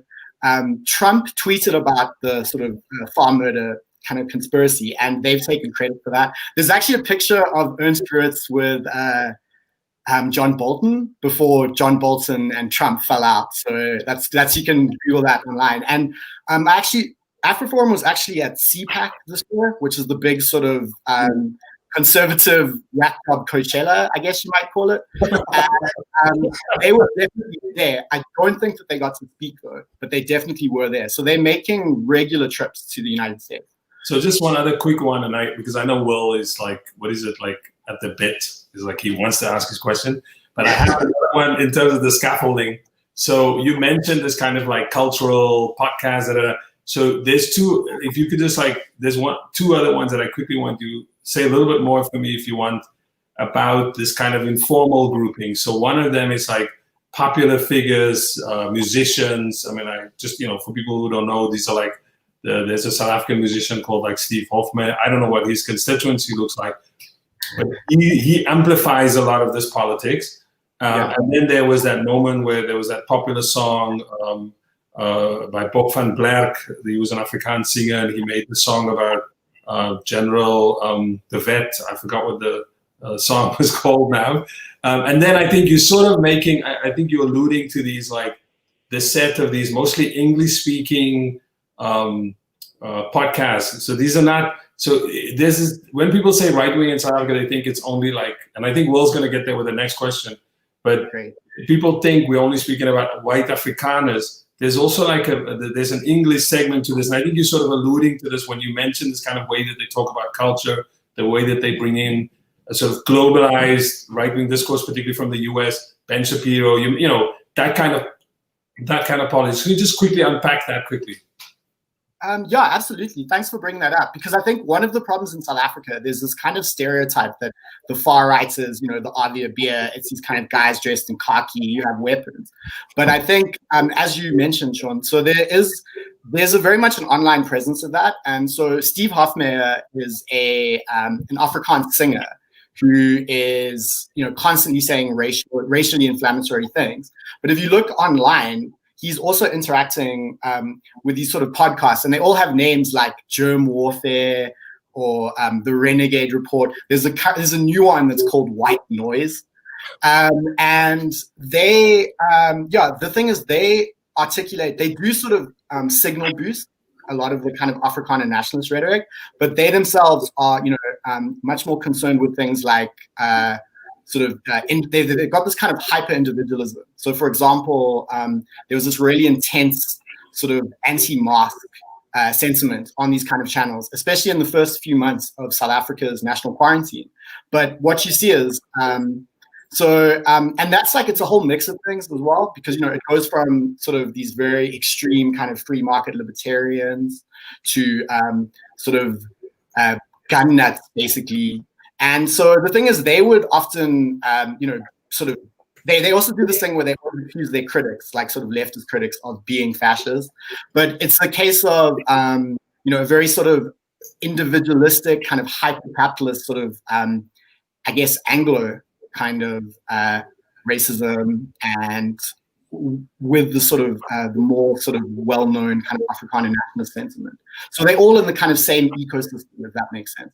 Trump tweeted about the sort of farm murder kind of conspiracy, and they've taken credit for that. There's actually a picture of Ernst Ruetz with John Bolton before John Bolton and Trump fell out. So that's you can Google that online. And actually, Afroforum was actually at CPAC this year, which is the big sort of conservative rap club Coachella, I guess you might call it. They were definitely there. I don't think that they got to speak though, but they definitely were there. So they're making regular trips to the United States. So just one other quick one, and because I know Will is like, what is it, like at the bit? Is like he wants to ask his question. But I have another one in terms of the scaffolding. So you mentioned this kind of like cultural podcast. So there's two, if you could just like, there's two other ones that I quickly want you to say a little bit more for me, if you want, about this kind of informal grouping. So one of them is like popular figures, musicians. I mean, I just, for people who don't know, these are like, there's a South African musician called like Steve Hoffman. I don't know what his constituency looks like, but he amplifies a lot of this politics. And then there was that moment where there was that popular song by Bob van Blerk. He was an Afrikaans singer, and he made the song about General de Wet. I forgot what the song was called now. And then I think you're sort of making, I think you're alluding to these, like the set of these mostly English-speaking podcasts. So these are not, so this is, when people say right-wing in South Africa, they think it's only like, and I think Will's going to get there with the next question, but people think we're only speaking about white Afrikaners. There's also like there's an English segment to this. And I think you're sort of alluding to this when you mention this kind of way that they talk about culture, the way that they bring in a sort of globalized right-wing discourse, particularly from the US, Ben Shapiro, that kind of politics. Can you just quickly unpack that quickly? Yeah, absolutely. Thanks for bringing that up, because I think one of the problems in South Africa, there's this kind of stereotype that the far right is, the Avia beer, it's these kind of guys dressed in khaki, you have weapons. But I think, as you mentioned, Sean, so there's a very much an online presence of that. And so Steve Hofmeyer is an Afrikaans singer who is, constantly saying racially inflammatory things. But if you look online, he's also interacting with these sort of podcasts, and they all have names like Germ Warfare or the Renegade Report. There's a new one that's called White Noise. And they, the thing is they do sort of signal boost a lot of the kind of Afrikaner nationalist rhetoric, but they themselves are, much more concerned with things like they've got this kind of hyper individualism. So, for example, there was this really intense sort of anti-mask sentiment on these kind of channels, especially in the first few months of South Africa's national quarantine. But what you see is, and that's like, it's a whole mix of things as well, because, it goes from sort of these very extreme kind of free market libertarians to gun nuts, basically. And so the thing is, they would often, they also do this thing where they accuse their critics, like sort of leftist critics, of being fascist. But it's a case of, a very sort of individualistic, kind of hyper-capitalist sort of, I guess, Anglo kind of racism, and with the sort of the more sort of well-known kind of Afrikaner nationalist sentiment. So they're all in the kind of same ecosystem, if that makes sense.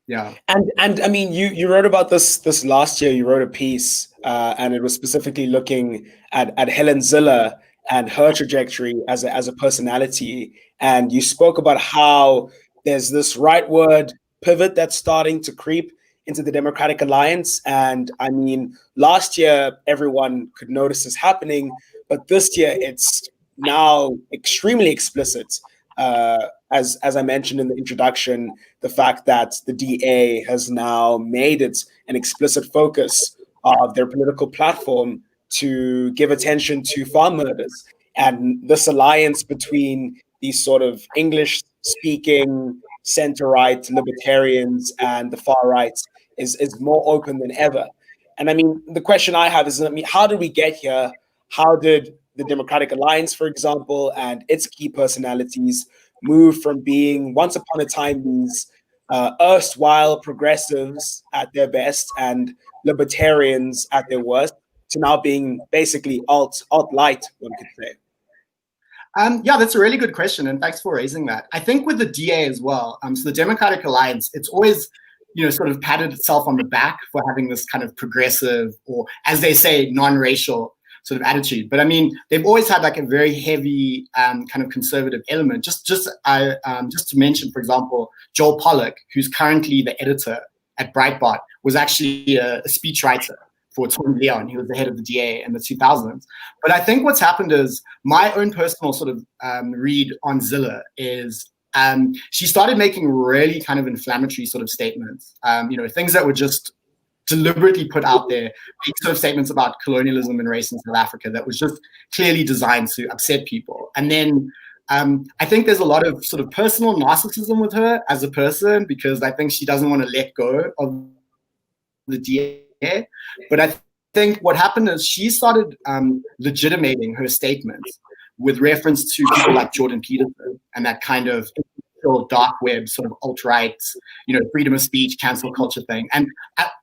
Yeah. And I mean, you wrote about this last year. You wrote a piece, and it was specifically looking at Helen Ziller and her trajectory as a personality. And you spoke about how there's this rightward pivot that's starting to creep into the Democratic Alliance. And I mean, last year, everyone could notice this happening, but this year it's now extremely explicit. As I mentioned in the introduction, the fact that the DA has now made it an explicit focus of their political platform to give attention to farm murders. And this alliance between these sort of English-speaking center-right libertarians and the far right is more open than ever. And I mean, the question I have is, I mean, how did we get here? How did the Democratic Alliance, for example, and its key personalities move from being, once upon a time, these erstwhile progressives at their best and libertarians at their worst, to now being basically alt-light, one could say? Yeah, that's a really good question, and thanks for raising that. I think with the DA as well, so the Democratic Alliance, it's always, sort of patted itself on the back for having this kind of progressive, or as they say, non-racial sort of attitude. But I mean, they've always had like a very heavy kind of conservative element. Just to mention, for example, Joel Pollak, who's currently the editor at Breitbart, was actually a speechwriter for Tony Leon. He was the head of the DA in the 2000s. But I think what's happened is, my own personal sort of read on Zilla is she started making really kind of inflammatory sort of statements, things that were just deliberately put out there, big sort of statements about colonialism and race in South Africa that was just clearly designed to upset people. And then I think there's a lot of sort of personal narcissism with her as a person, because I think she doesn't want to let go of the DA. But I think what happened is she started legitimating her statements with reference to people like Jordan Peterson and that kind of dark web sort of alt-right, freedom of speech, cancel culture thing. And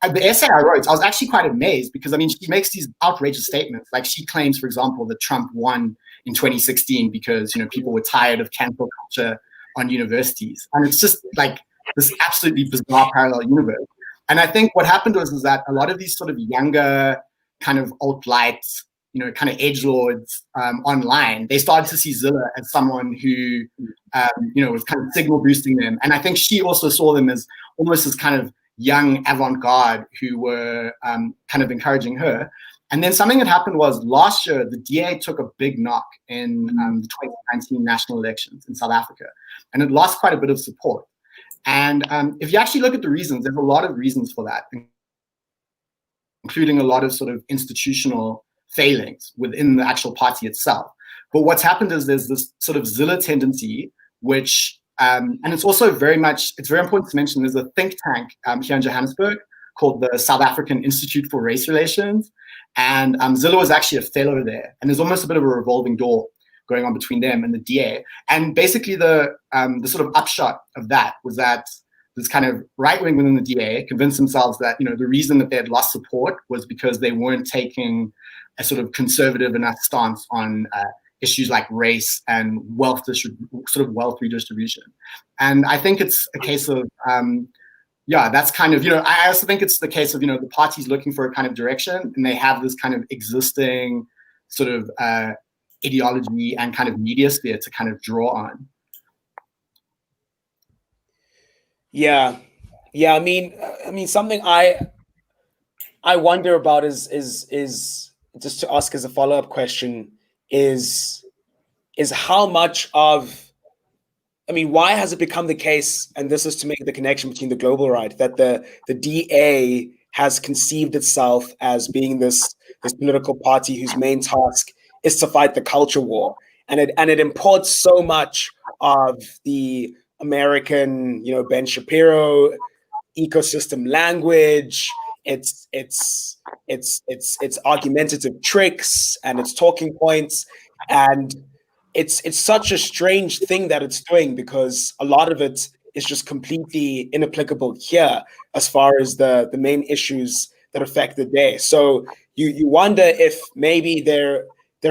the essay I wrote, I was actually quite amazed, because I mean, she makes these outrageous statements. Like, she claims, for example, that Trump won in 2016 because people were tired of cancel culture on universities, and it's just like this absolutely bizarre parallel universe. And I think what happened was that a lot of these sort of younger kind of alt-right, kind of edgelords online, they started to see Zilla as someone who, was kind of signal boosting them. And I think she also saw them as almost as kind of young avant-garde who were kind of encouraging her. And then something that happened was, last year, the DA took a big knock in the 2019 national elections in South Africa, and it lost quite a bit of support. And if you actually look at the reasons, there's a lot of reasons for that, including a lot of sort of institutional failings within the actual party itself. But what's happened is there's this sort of Zilla tendency, which, and it's also very important to mention, there's a think tank here in Johannesburg called the South African Institute for Race Relations. And Zilla was actually a fellow there. And there's almost a bit of a revolving door going on between them and the DA. And basically the sort of upshot of that was that this kind of right wing within the DA convinced themselves that, the reason that they had lost support was because they weren't taking a sort of conservative enough stance on issues like race and wealth redistribution. And I think it's a case of, that's kind of, I also think it's the case of, the party's looking for a kind of direction, and they have this kind of existing sort of ideology and kind of media sphere to kind of draw on. Yeah. I mean, something I wonder about is just to ask as a follow-up question is how much of, why has it become the case, and this is to make the connection between the global right, that the DA has conceived itself as being this political party whose main task is to fight the culture war, and it imports so much of the American, Ben Shapiro ecosystem language, its argumentative tricks and its talking points, and it's such a strange thing that it's doing, because a lot of it is just completely inapplicable here as far as the main issues that affect the day. So you wonder if maybe they're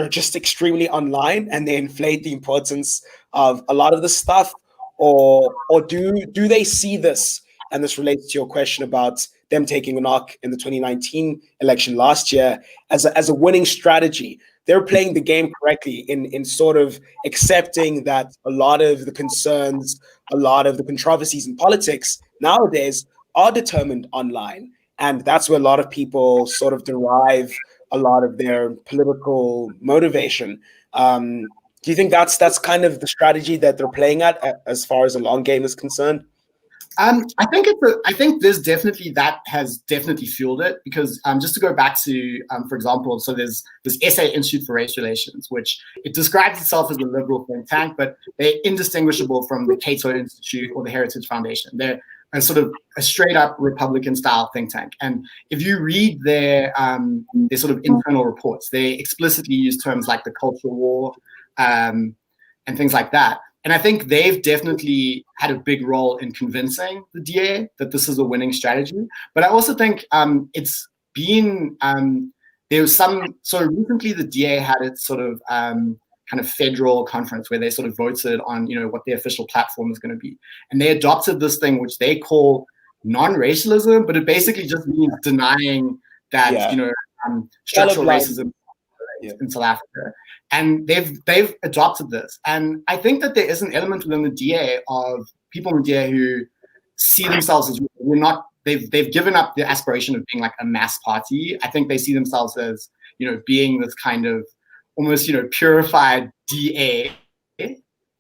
just extremely online and they inflate the importance of a lot of the stuff, or do they see this, and this relates to your question about them taking a knock in the 2019 election last year, as a winning strategy. they're playing the game correctly in sort of accepting that a lot of the concerns, a lot of the controversies in politics nowadays are determined online. And that's where a lot of people sort of derive a lot of their political motivation. Do you think that's kind of the strategy that they're playing at as far as the long game is concerned? I think there's definitely that has definitely fueled it, because just to go back to, for example, so there's this SA Institute for Race Relations, which it describes itself as a liberal think tank, but they're indistinguishable from the Cato Institute or the Heritage Foundation. They're a sort of a straight up Republican style think tank. And if you read their sort of internal reports, they explicitly use terms like the culture war and things like that. And I think they've definitely had a big role in convincing the DA that this is a winning strategy. But I also think it's been, there was some, so recently the DA had its sort of kind of federal conference where they sort of voted on, what their official platform is going to be. And they adopted this thing, which they call non-racialism, but it basically just means denying that, structural racism in South Africa. And they've adopted this. And I think that there is an element within the DA of people in the DA who see themselves as they've given up the aspiration of being like a mass party. I think they see themselves as, being this kind of almost, purified DA.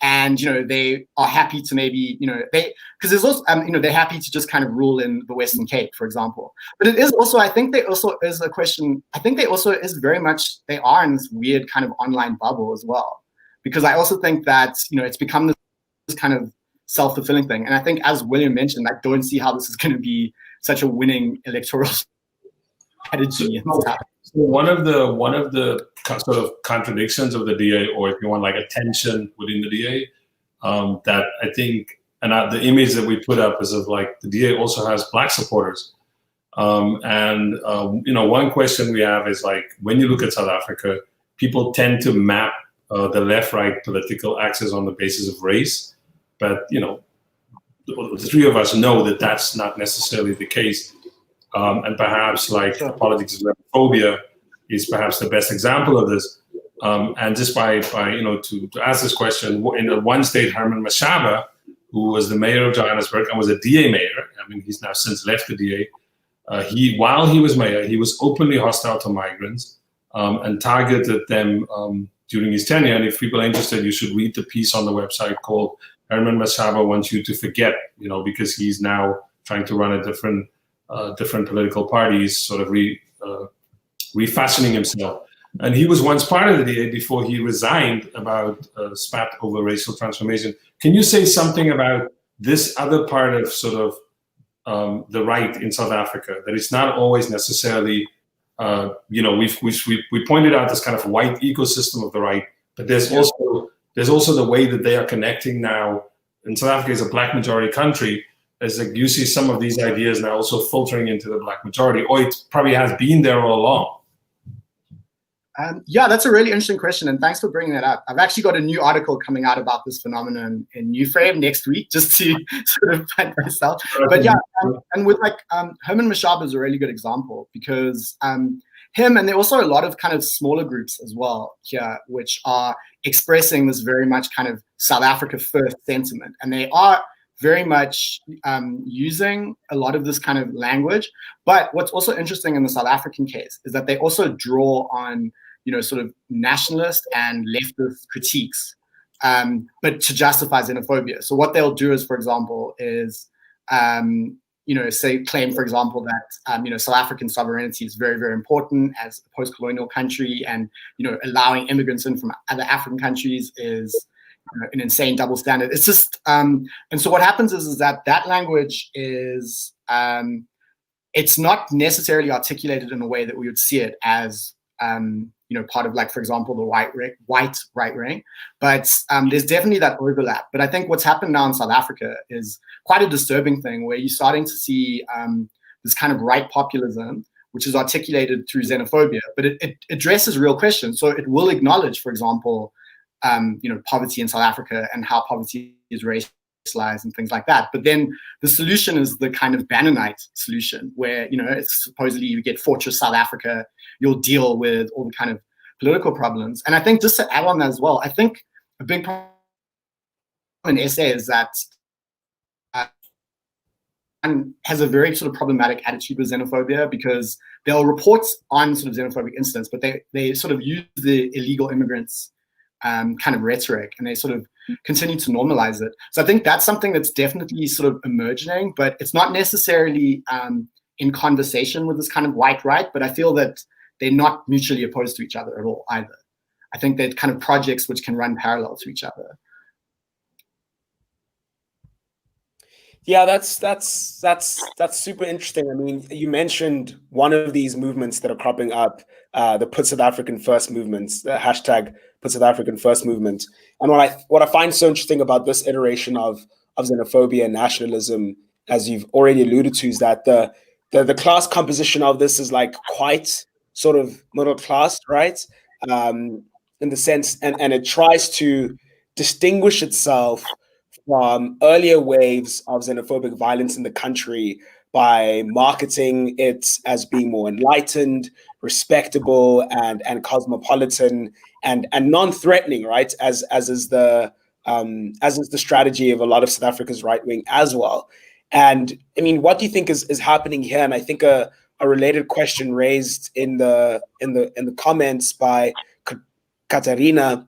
And, they are happy to maybe, because there's also, they're happy to just kind of rule in the Western Cape, for example. But it is also, I think there also is a question, I think they also is very much, they are in this weird kind of online bubble as well. Because I also think that, it's become this kind of self-fulfilling thing. And I think, as William mentioned, I don't see how this is going to be such a winning electoral strategy. So one of the sort of contradictions of the DA, or if you want like a tension within the DA, that I think, and the image that we put up is of like the DA also has Black supporters. One question we have is like, when you look at South Africa, people tend to map the left-right political axis on the basis of race. But, the three of us know that that's not necessarily the case. And perhaps like the politics of xenophobia is perhaps the best example of this. And just by to ask this question, in one state, Herman Mashaba, who was the mayor of Johannesburg and was a DA mayor, I mean, he's now since left the DA, while he was mayor, he was openly hostile to migrants and targeted them during his tenure. And if people are interested, you should read the piece on the website called Herman Mashaba Wants You to Forget, because he's now trying to run a different political parties, sort of refashioning himself. And he was once part of the DA before he resigned about spat over racial transformation. Can you say something about this other part of sort of the right in South Africa, that it's not always necessarily, we pointed out this kind of white ecosystem of the right, but there's also the way that they are connecting now. And South Africa is a Black majority country. As like you see some of these ideas now also filtering into the Black majority, or it probably has been there all along. That's a really interesting question, and thanks for bringing that up. I've actually got a new article coming out about this phenomenon in New Frame next week, just to sort of find myself. But and with like Herman Mashaba is a really good example, because him, and there are also a lot of kind of smaller groups as well here, which are expressing this very much kind of South Africa first sentiment, and they are very much using a lot of this kind of language. But what's also interesting in the South African case is that they also draw on, sort of nationalist and leftist critiques, but to justify xenophobia. So what they'll do is, for example, is, claim, for example, that, South African sovereignty is very, very important as a post-colonial country, and, allowing immigrants in from other African countries is an insane double standard. It's just, and so what happens is that language is, it's not necessarily articulated in a way that we would see it as, part of, like, for example, the white right wing, but there's definitely that overlap. But I think what's happened now in South Africa is quite a disturbing thing, where you're starting to see this kind of right populism, which is articulated through xenophobia, but it addresses real questions. So it will acknowledge, for example, poverty in South Africa and how poverty is racialized and things like that. But then the solution is the kind of Bannonite solution, where, it's supposedly you get Fortress South Africa, you'll deal with all the kind of political problems. And I think just to add on that as well, I think a big problem in SA is that and has a very sort of problematic attitude with xenophobia, because they'll report on sort of xenophobic incidents, but they sort of use the illegal immigrants kind of rhetoric, and they sort of continue to normalize it. So I think that's something that's definitely sort of emerging, but it's not necessarily in conversation with this kind of white right, but I feel that they're not mutually opposed to each other at all either. I think they're kind of projects which can run parallel to each other. Yeah, that's super interesting. I mean, you mentioned one of these movements that are cropping up, the Put South African First movements, the hashtag Put South African First movement. And what I find so interesting about this iteration of xenophobia and nationalism, as you've already alluded to, is that the class composition of this is like quite sort of middle class, right? In the sense, and it tries to distinguish itself from earlier waves of xenophobic violence in the country by marketing it as being more enlightened, respectable, and cosmopolitan, and non-threatening, right? As is the strategy of a lot of South Africa's right wing as well. And I mean, what do you think is happening here? And I think a related question raised in the comments by Katarina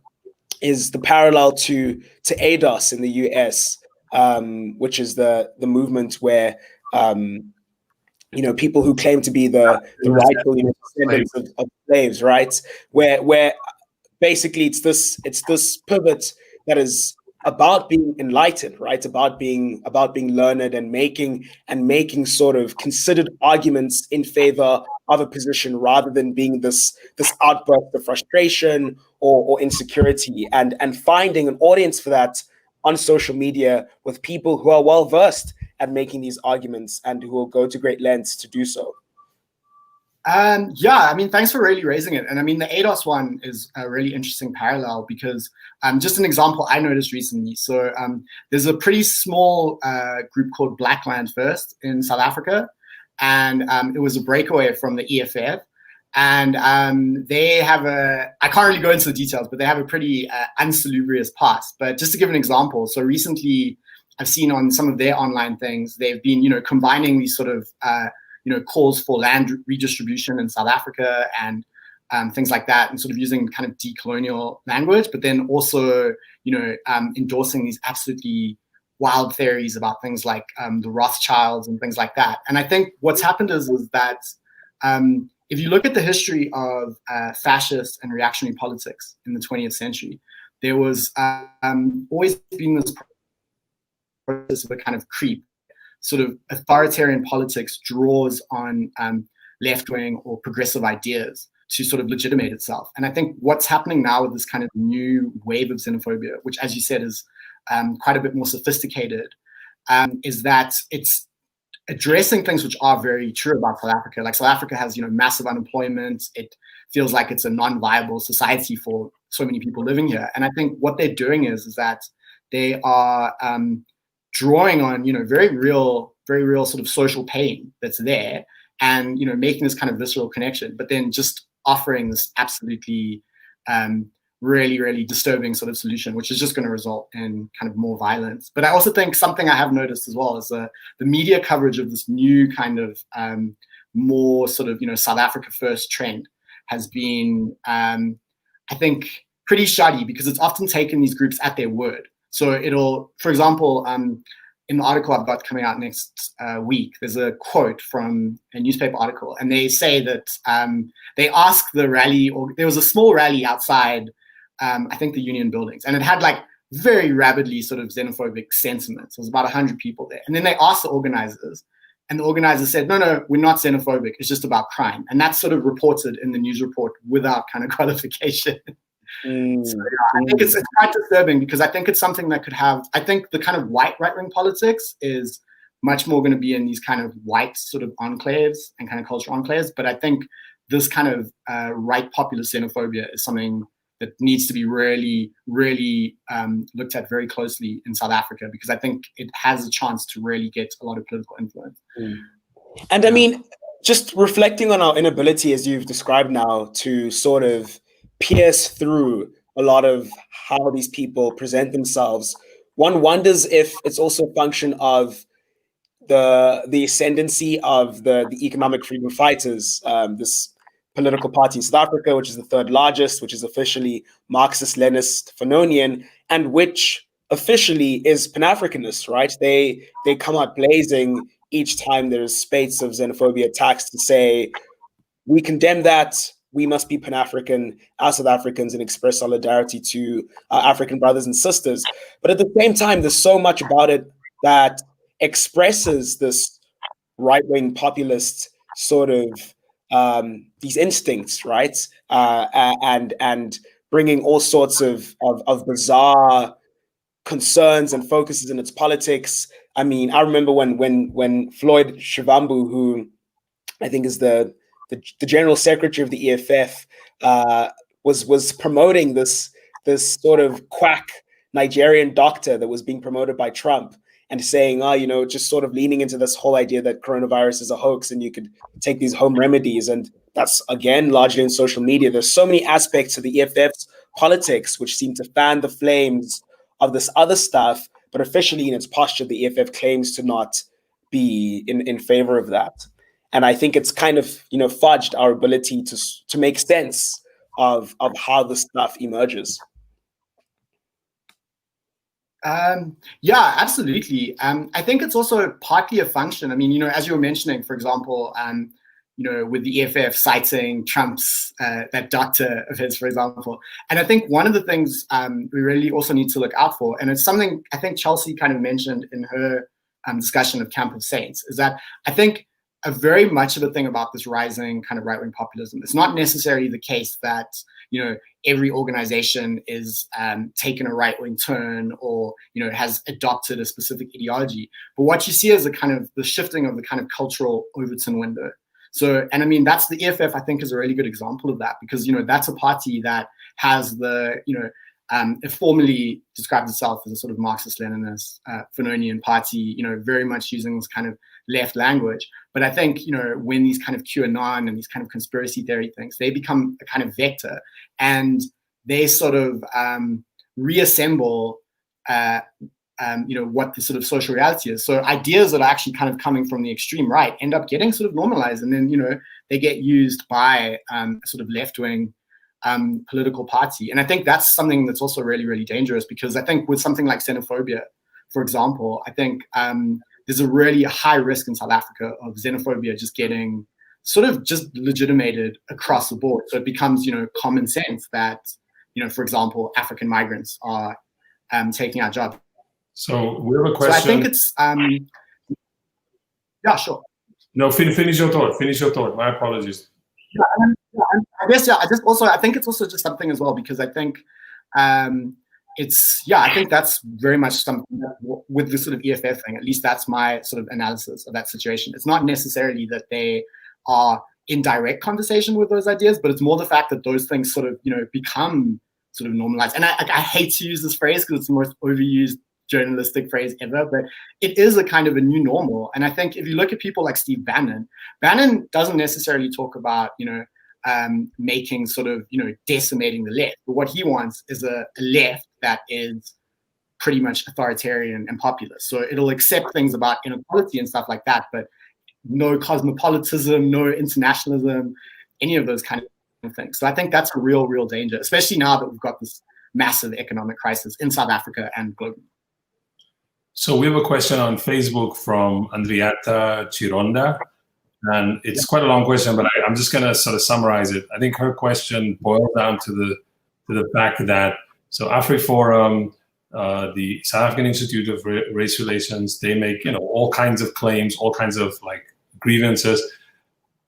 is the parallel to ADOS in the US, which is the movement where people who claim to be the rightful descendants of slaves, right? Where basically it's this pivot that is about being enlightened, right? About being learned and making sort of considered arguments in favor of a position, rather than being this outburst of frustration or insecurity, and finding an audience for that on social media with people who are well versed at making these arguments and who will go to great lengths to do so. Yeah, I mean, thanks for really raising it. And I mean, the ADOS one is a really interesting parallel, because just an example I noticed recently. So there's a pretty small group called Black Land First in South Africa. And it was a breakaway from the EFF. And they have I can't really go into the details, but they have a pretty unsalubrious past. But just to give an example, so recently I've seen on some of their online things, they've been, combining these sort of, calls for land redistribution in South Africa and things like that, and sort of using kind of decolonial language, but then also, endorsing these absolutely wild theories about things like the Rothschilds and things like that. And I think what's happened is that if you look at the history of fascist and reactionary politics in the 20th century, there was always been this process of a kind of creep. Sort of authoritarian politics draws on left-wing or progressive ideas to sort of legitimate itself. And I think what's happening now with this kind of new wave of xenophobia, which, as you said, is quite a bit more sophisticated, is that it's addressing things which are very true about South Africa. Like, South Africa has, massive unemployment. It feels like it's a non-viable society for so many people living here. And I think what they're doing is that they are drawing on, very real sort of social pain that's there, and, making this kind of visceral connection, but then just offering this absolutely really, really disturbing sort of solution, which is just going to result in kind of more violence. But I also think something I have noticed as well is the media coverage of this new kind of more sort of, South Africa first trend has been, I think, pretty shoddy, because it's often taken these groups at their word. So it'll, for example, in the article I've got coming out next week, there's a quote from a newspaper article, and they say that they asked the rally, or there was a small rally outside, I think, the union buildings, and it had like very rabidly sort of xenophobic sentiments. There was about 100 people there. And then they asked the organizers, and the organizers said, no, we're not xenophobic. It's just about crime. And that's sort of reported in the news report without kind of qualification. So, I think it's quite disturbing, because I think it's something that could have, I think the kind of white right-wing politics is much more going to be in these kind of white sort of enclaves and kind of cultural enclaves. But I think this kind of right populist xenophobia is something that needs to be really, really looked at very closely in South Africa, because I think it has a chance to really get a lot of political influence. And I mean, just reflecting on our inability, as you've described now, to sort of pierce through a lot of how these people present themselves. One wonders if it's also a function of the ascendancy of the economic freedom fighters, this political party in South Africa, which is the third largest, which is officially Marxist-Leninist Fanonian, and which officially is Pan-Africanist, right? They come out blazing each time there's spates of xenophobia attacks to say, we condemn that, we must be Pan-African as South Africans and express solidarity to our African brothers and sisters. But at the same time, there's so much about it that expresses this right-wing populist sort of these instincts, right? And bringing all sorts of bizarre concerns and focuses in its politics. I mean, I remember when Floyd Shivambu, who I think is the general secretary of the EFF, was promoting this sort of quack Nigerian doctor that was being promoted by Trump, and saying, just sort of leaning into this whole idea that coronavirus is a hoax and you could take these home remedies. And that's, again, largely in social media. There's so many aspects to the EFF's politics which seem to fan the flames of this other stuff, but officially in its posture, the EFF claims to not be in favor of that. And I think it's kind of, fudged our ability to make sense of how this stuff emerges. Yeah, absolutely. I think it's also partly a function. I mean, as you were mentioning, for example, with the EFF citing Trump's, that doctor of his, for example. And I think one of the things we really also need to look out for, and it's something I think Chelsea kind of mentioned in her discussion of Camp of Saints, is that I think a very much of the thing about this rising kind of right-wing populism, it's not necessarily the case that, every organization is taken a right-wing turn or, has adopted a specific ideology. But what you see is the shifting of the kind of cultural Overton window. So, and I mean, that's the EFF, I think, is a really good example of that, because, that's a party that has it formally described itself as a sort of Marxist-Leninist Fanonian party, very much using this kind of left language. But I think, when these kind of QAnon and these kind of conspiracy theory things, they become a kind of vector, and they sort of reassemble, what the sort of social reality is. So ideas that are actually kind of coming from the extreme right end up getting sort of normalized, and then, they get used by a sort of left-wing political party. And I think that's something that's also really, really dangerous, because I think with something like xenophobia, for example, I think there's a really high risk in South Africa of xenophobia just getting sort of just legitimated across the board. So it becomes, common sense that, for example, African migrants are taking our jobs. So we have a question. So I think it's, yeah, sure. No, finish your thought. Finish your thought. My apologies. Yeah, I guess, yeah, I think it's also just something as well, because I think I think that's very much something that, with the sort of EFF thing, at least that's my sort of analysis of that situation. It's not necessarily that they are in direct conversation with those ideas, but it's more the fact that those things sort of, become sort of normalized. And I hate to use this phrase because it's the most overused journalistic phrase ever, but it is a kind of a new normal. And I think if you look at people like Steve Bannon doesn't necessarily talk about, making sort of, decimating the left. But what he wants is a left that is pretty much authoritarian and populist. So it'll accept things about inequality and stuff like that, but no cosmopolitanism, no internationalism, any of those kind of things. So I think that's a real, real danger, especially now that we've got this massive economic crisis in South Africa and globally. So we have a question on Facebook from Andriata Chironda, and it's quite a long question, but I'm just going to sort of summarize it. I think her question boils down to the fact that, so AfriForum, the South African Institute of Race Relations, they make, all kinds of claims, all kinds of grievances.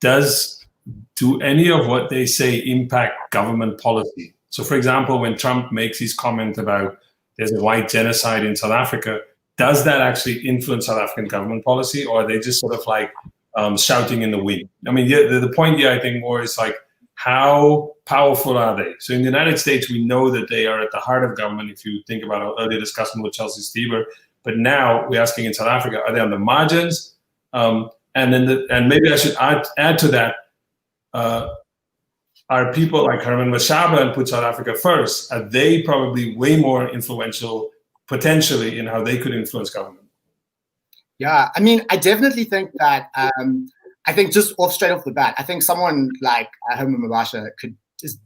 Do any of what they say impact government policy? So for example, when Trump makes his comment about there's a white genocide in South Africa, does that actually influence South African government policy, or are they just sort of shouting in the wind? I mean, the point here, I think, more is how powerful are they? So in the United States, we know that they are at the heart of government, if you think about our earlier discussion with Chelsea Stieber. But now we're asking in South Africa, are they on the margins? And maybe I should add to that, are people like Herman Mashaba and Put South Africa First. Are they probably way more influential potentially in how they could influence government? Yeah, I mean, I definitely think that, I think just straight off the bat, I think someone like Herman Mashaba could just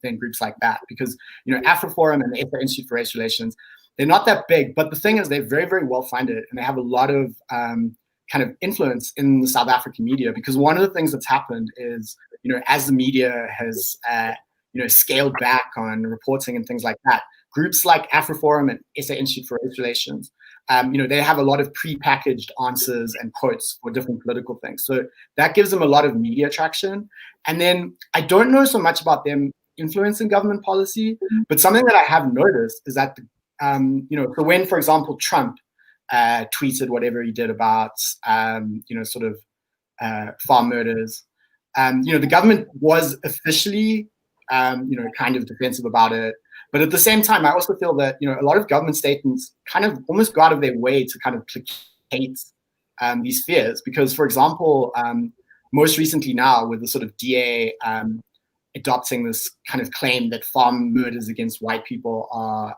than groups like that, because, AfroForum and the SA Institute for Race Relations, they're not that big, but the thing is they're very, very well funded, and they have a lot of kind of influence in the South African media, because one of the things that's happened is, as the media has, scaled back on reporting and things like that, groups like AfroForum and SA Institute for Race Relations, they have a lot of pre-packaged answers and quotes for different political things. So that gives them a lot of media traction. And then I don't know so much about them influencing government policy, but something that I have noticed is that, so when, for example, Trump tweeted whatever he did about, sort of farm murders, the government was officially, kind of defensive about it. But at the same time, I also feel that, a lot of government statements kind of almost go out of their way to kind of placate these fears. Because, for example, most recently now with the sort of DA adopting this kind of claim that farm murders against white people are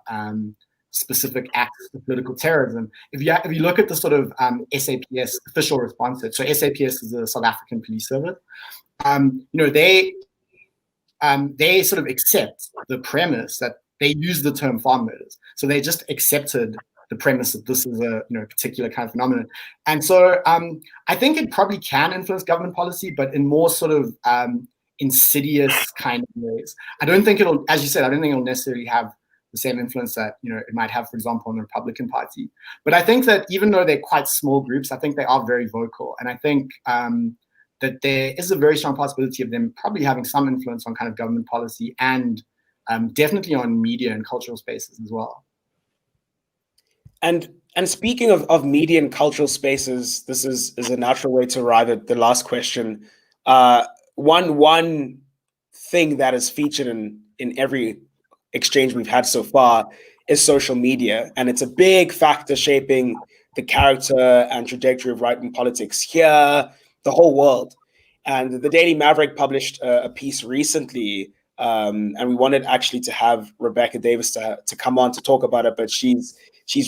specific acts of political terrorism. If you look at the sort of SAPS official response, so SAPS is the South African Police Service, they sort of accept the premise that they use the term farm murders. So they just accepted the premise that this is a particular kind of phenomenon. And so I think it probably can influence government policy, but in more sort of insidious kind of ways. I don't think it'll, as you said, I don't think it'll necessarily have the same influence that it might have, for example, on the Republican Party. But I think that even though they're quite small groups, I think they are very vocal. And I think that there is a very strong possibility of them probably having some influence on kind of government policy and definitely on media and cultural spaces as well. And speaking of media and cultural spaces, this is a natural way to arrive at the last question. One thing that is featured in every exchange we've had so far is social media, and it's a big factor shaping the character and trajectory of right-wing politics here, the whole world. And the Daily Maverick published a piece recently, and we wanted actually to have Rebecca Davis to come on to talk about it, but she's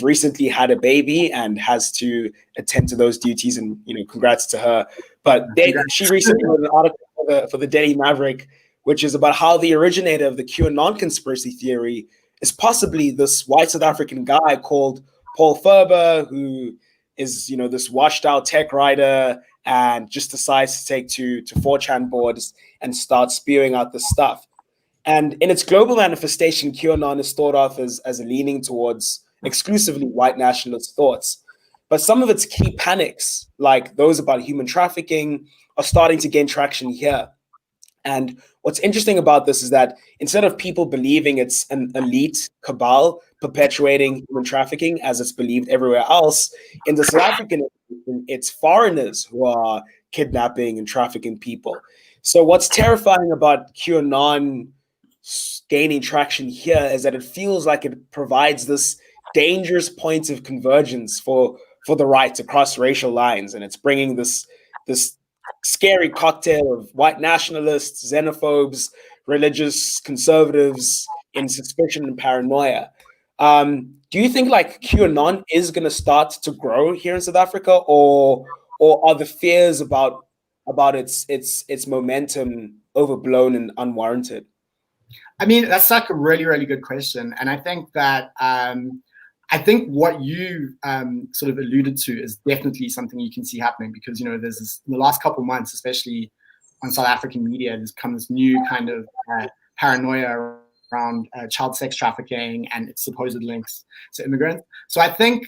recently had a baby and has to attend to those duties, and congrats to her. But she recently wrote an article for the Daily Maverick, which is about how the originator of the QAnon conspiracy theory is possibly this white South African guy called Paul Ferber, who is this washed out tech writer and just decides to take to 4chan boards and start spewing out this stuff. And in its global manifestation, QAnon is thought of as a leaning towards exclusively white nationalist thoughts. But some of its key panics, like those about human trafficking, are starting to gain traction here. And what's interesting about this is that instead of people believing it's an elite cabal perpetuating human trafficking as it's believed everywhere else, in the South African, it's foreigners who are kidnapping and trafficking people. So what's terrifying about QAnon gaining traction here is that it feels like it provides this dangerous point of convergence for the right to cross racial lines, and it's bringing this scary cocktail of white nationalists, xenophobes, religious conservatives in suspicion and paranoia. Do you think like QAnon is going to start to grow here in South Africa, or are the fears about its momentum overblown and unwarranted? I mean, that's like a really, really good question. And I think that what you sort of alluded to is definitely something you can see happening, because, there's this, in the last couple of months, especially on South African media, there's come this new kind of paranoia around child sex trafficking and its supposed links to immigrants. So I think,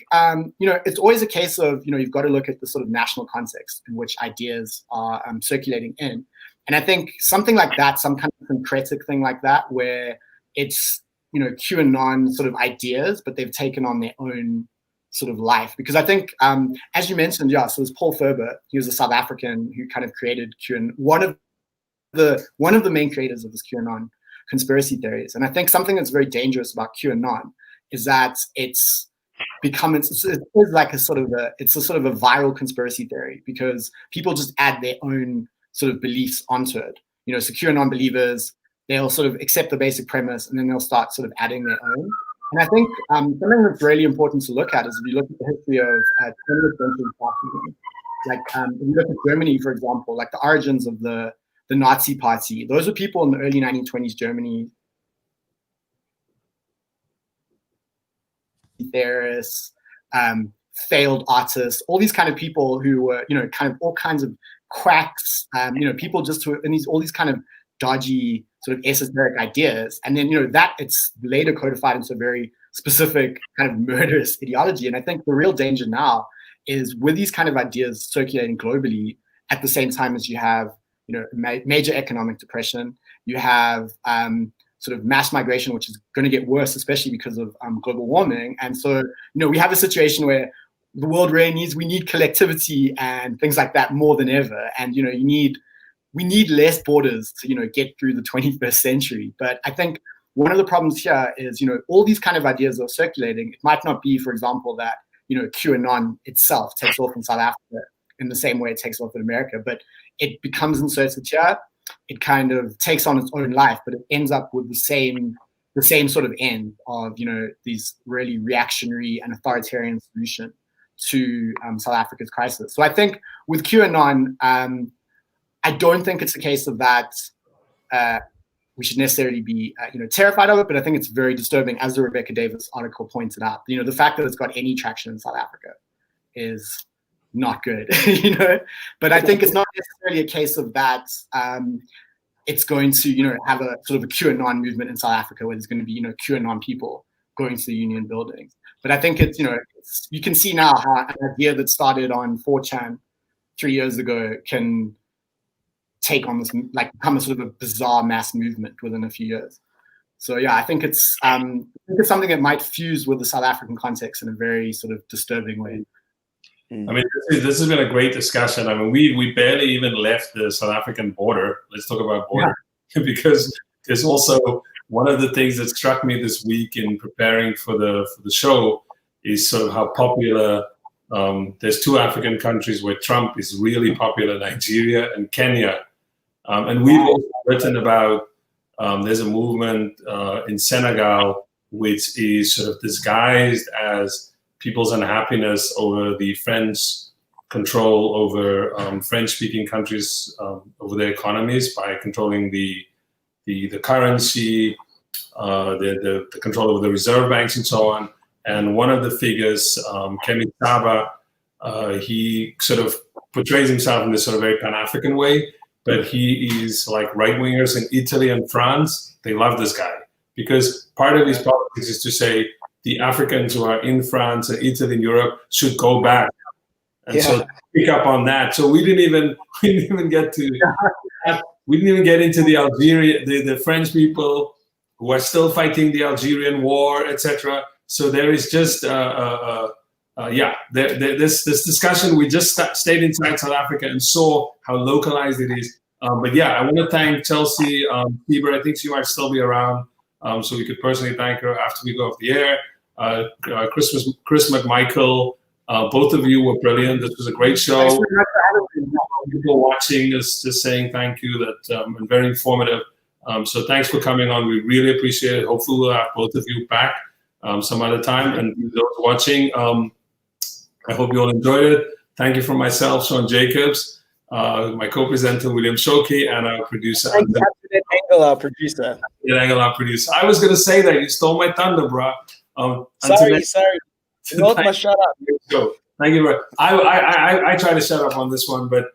it's always a case of, you've got to look at the sort of national context in which ideas are circulating in. And I think something like that, some kind of syncretic thing like that, where it's, QAnon sort of ideas, but they've taken on their own sort of life. Because I think, as you mentioned, so there's Paul Ferber. He was a South African who kind of created QAnon, one of the main creators of this QAnon conspiracy theories. And I think something that's very dangerous about QAnon is that it's become it's like a sort of a viral conspiracy theory, because people just add their own sort of beliefs onto it. You know, secure non-believers, they'll sort of accept the basic premise and then they'll start sort of adding their own. And I think something that's really important to look at is if you look at the history of 20th century fascism, like if you look at Germany, for example, like the origins of the Nazi Party, those were people in the early 1920s Germany, theorists, failed artists, all these kind of people who were, you know, kind of all kinds of quacks, you know, people just who in all these kind of dodgy sort of esoteric ideas. And then, you know, that it's later codified into a very specific kind of murderous ideology. And I think the real danger now is with these kind of ideas circulating globally at the same time as you have, you know, major economic depression, you have sort of mass migration, which is going to get worse, especially because of global warming. And so, you know, we have a situation where the world really we need collectivity and things like that more than ever. And, you know, we need less borders to, you know, get through the 21st century. But I think one of the problems here is, you know, all these kind of ideas are circulating. It might not be, for example, that, you know, QAnon itself takes off in South Africa in the same way it takes off in America, but it becomes inserted here. It kind of takes on its own life, but it ends up with the same sort of end of, you know, these really reactionary and authoritarian solution to South Africa's crisis. So I think with QAnon, I don't think it's a case of that we should necessarily be, you know, terrified of it, but I think it's very disturbing, as the Rebecca Davis article pointed out. You know, the fact that it's got any traction in South Africa is not good, you know. But I think it's not necessarily a case of that. It's going to, you know, have a sort of a QAnon movement in South Africa where there's going to be, you know, QAnon people going to the union buildings. But I think it's, you know, you can see now how an idea that started on 4chan 3 years ago can take on this, like, become a sort of a bizarre mass movement within a few years. So yeah, I think it's something that might fuse with the South African context in a very sort of disturbing way. I mean, this has been a great discussion. I mean, we barely even left the South African border. Let's talk about border, because there's also one of the things that struck me this week in preparing for the show is sort of how popular. There's two African countries where Trump is really popular: Nigeria and Kenya. And we've also written about. There's a movement in Senegal which is sort of disguised as people's unhappiness over the French control over French-speaking countries over their economies by controlling the currency, the control over the reserve banks and so on. And one of the figures, Kemi Saba, he sort of portrays himself in this sort of very Pan-African way, but he is like right-wingers in Italy and France. They love this guy because part of his politics is to say, the Africans who are in France and Italy and Europe should go back, and so pick up on that. So we didn't even get into the Algeria, the French people who are still fighting the Algerian war, etc. So there is just this discussion. We just stayed inside South Africa and saw how localized it is. But yeah, I want to thank Chelsea Stieber. I think she might still be around. So we could personally thank her after we go off the air. Chris McMichael, both of you were brilliant. This was a great show. People watching is just saying thank you, that and very informative. So thanks for coming on. We really appreciate it. Hopefully we'll have both of you back some other time. And those watching, I hope you all enjoyed it. Thank you from myself, Sean Jacobs, my co-presenter, William Shoki, and our producer. Thank you, Engel, our producer. Our producer. I was going to say that. You stole my thunder, bro. Sorry. Not my shut up. So, thank you, bro. I try to shut up on this one, but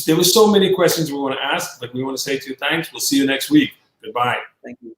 there were so many questions we want to ask, but we want to say to you thanks. We'll see you next week. Goodbye. Thank you.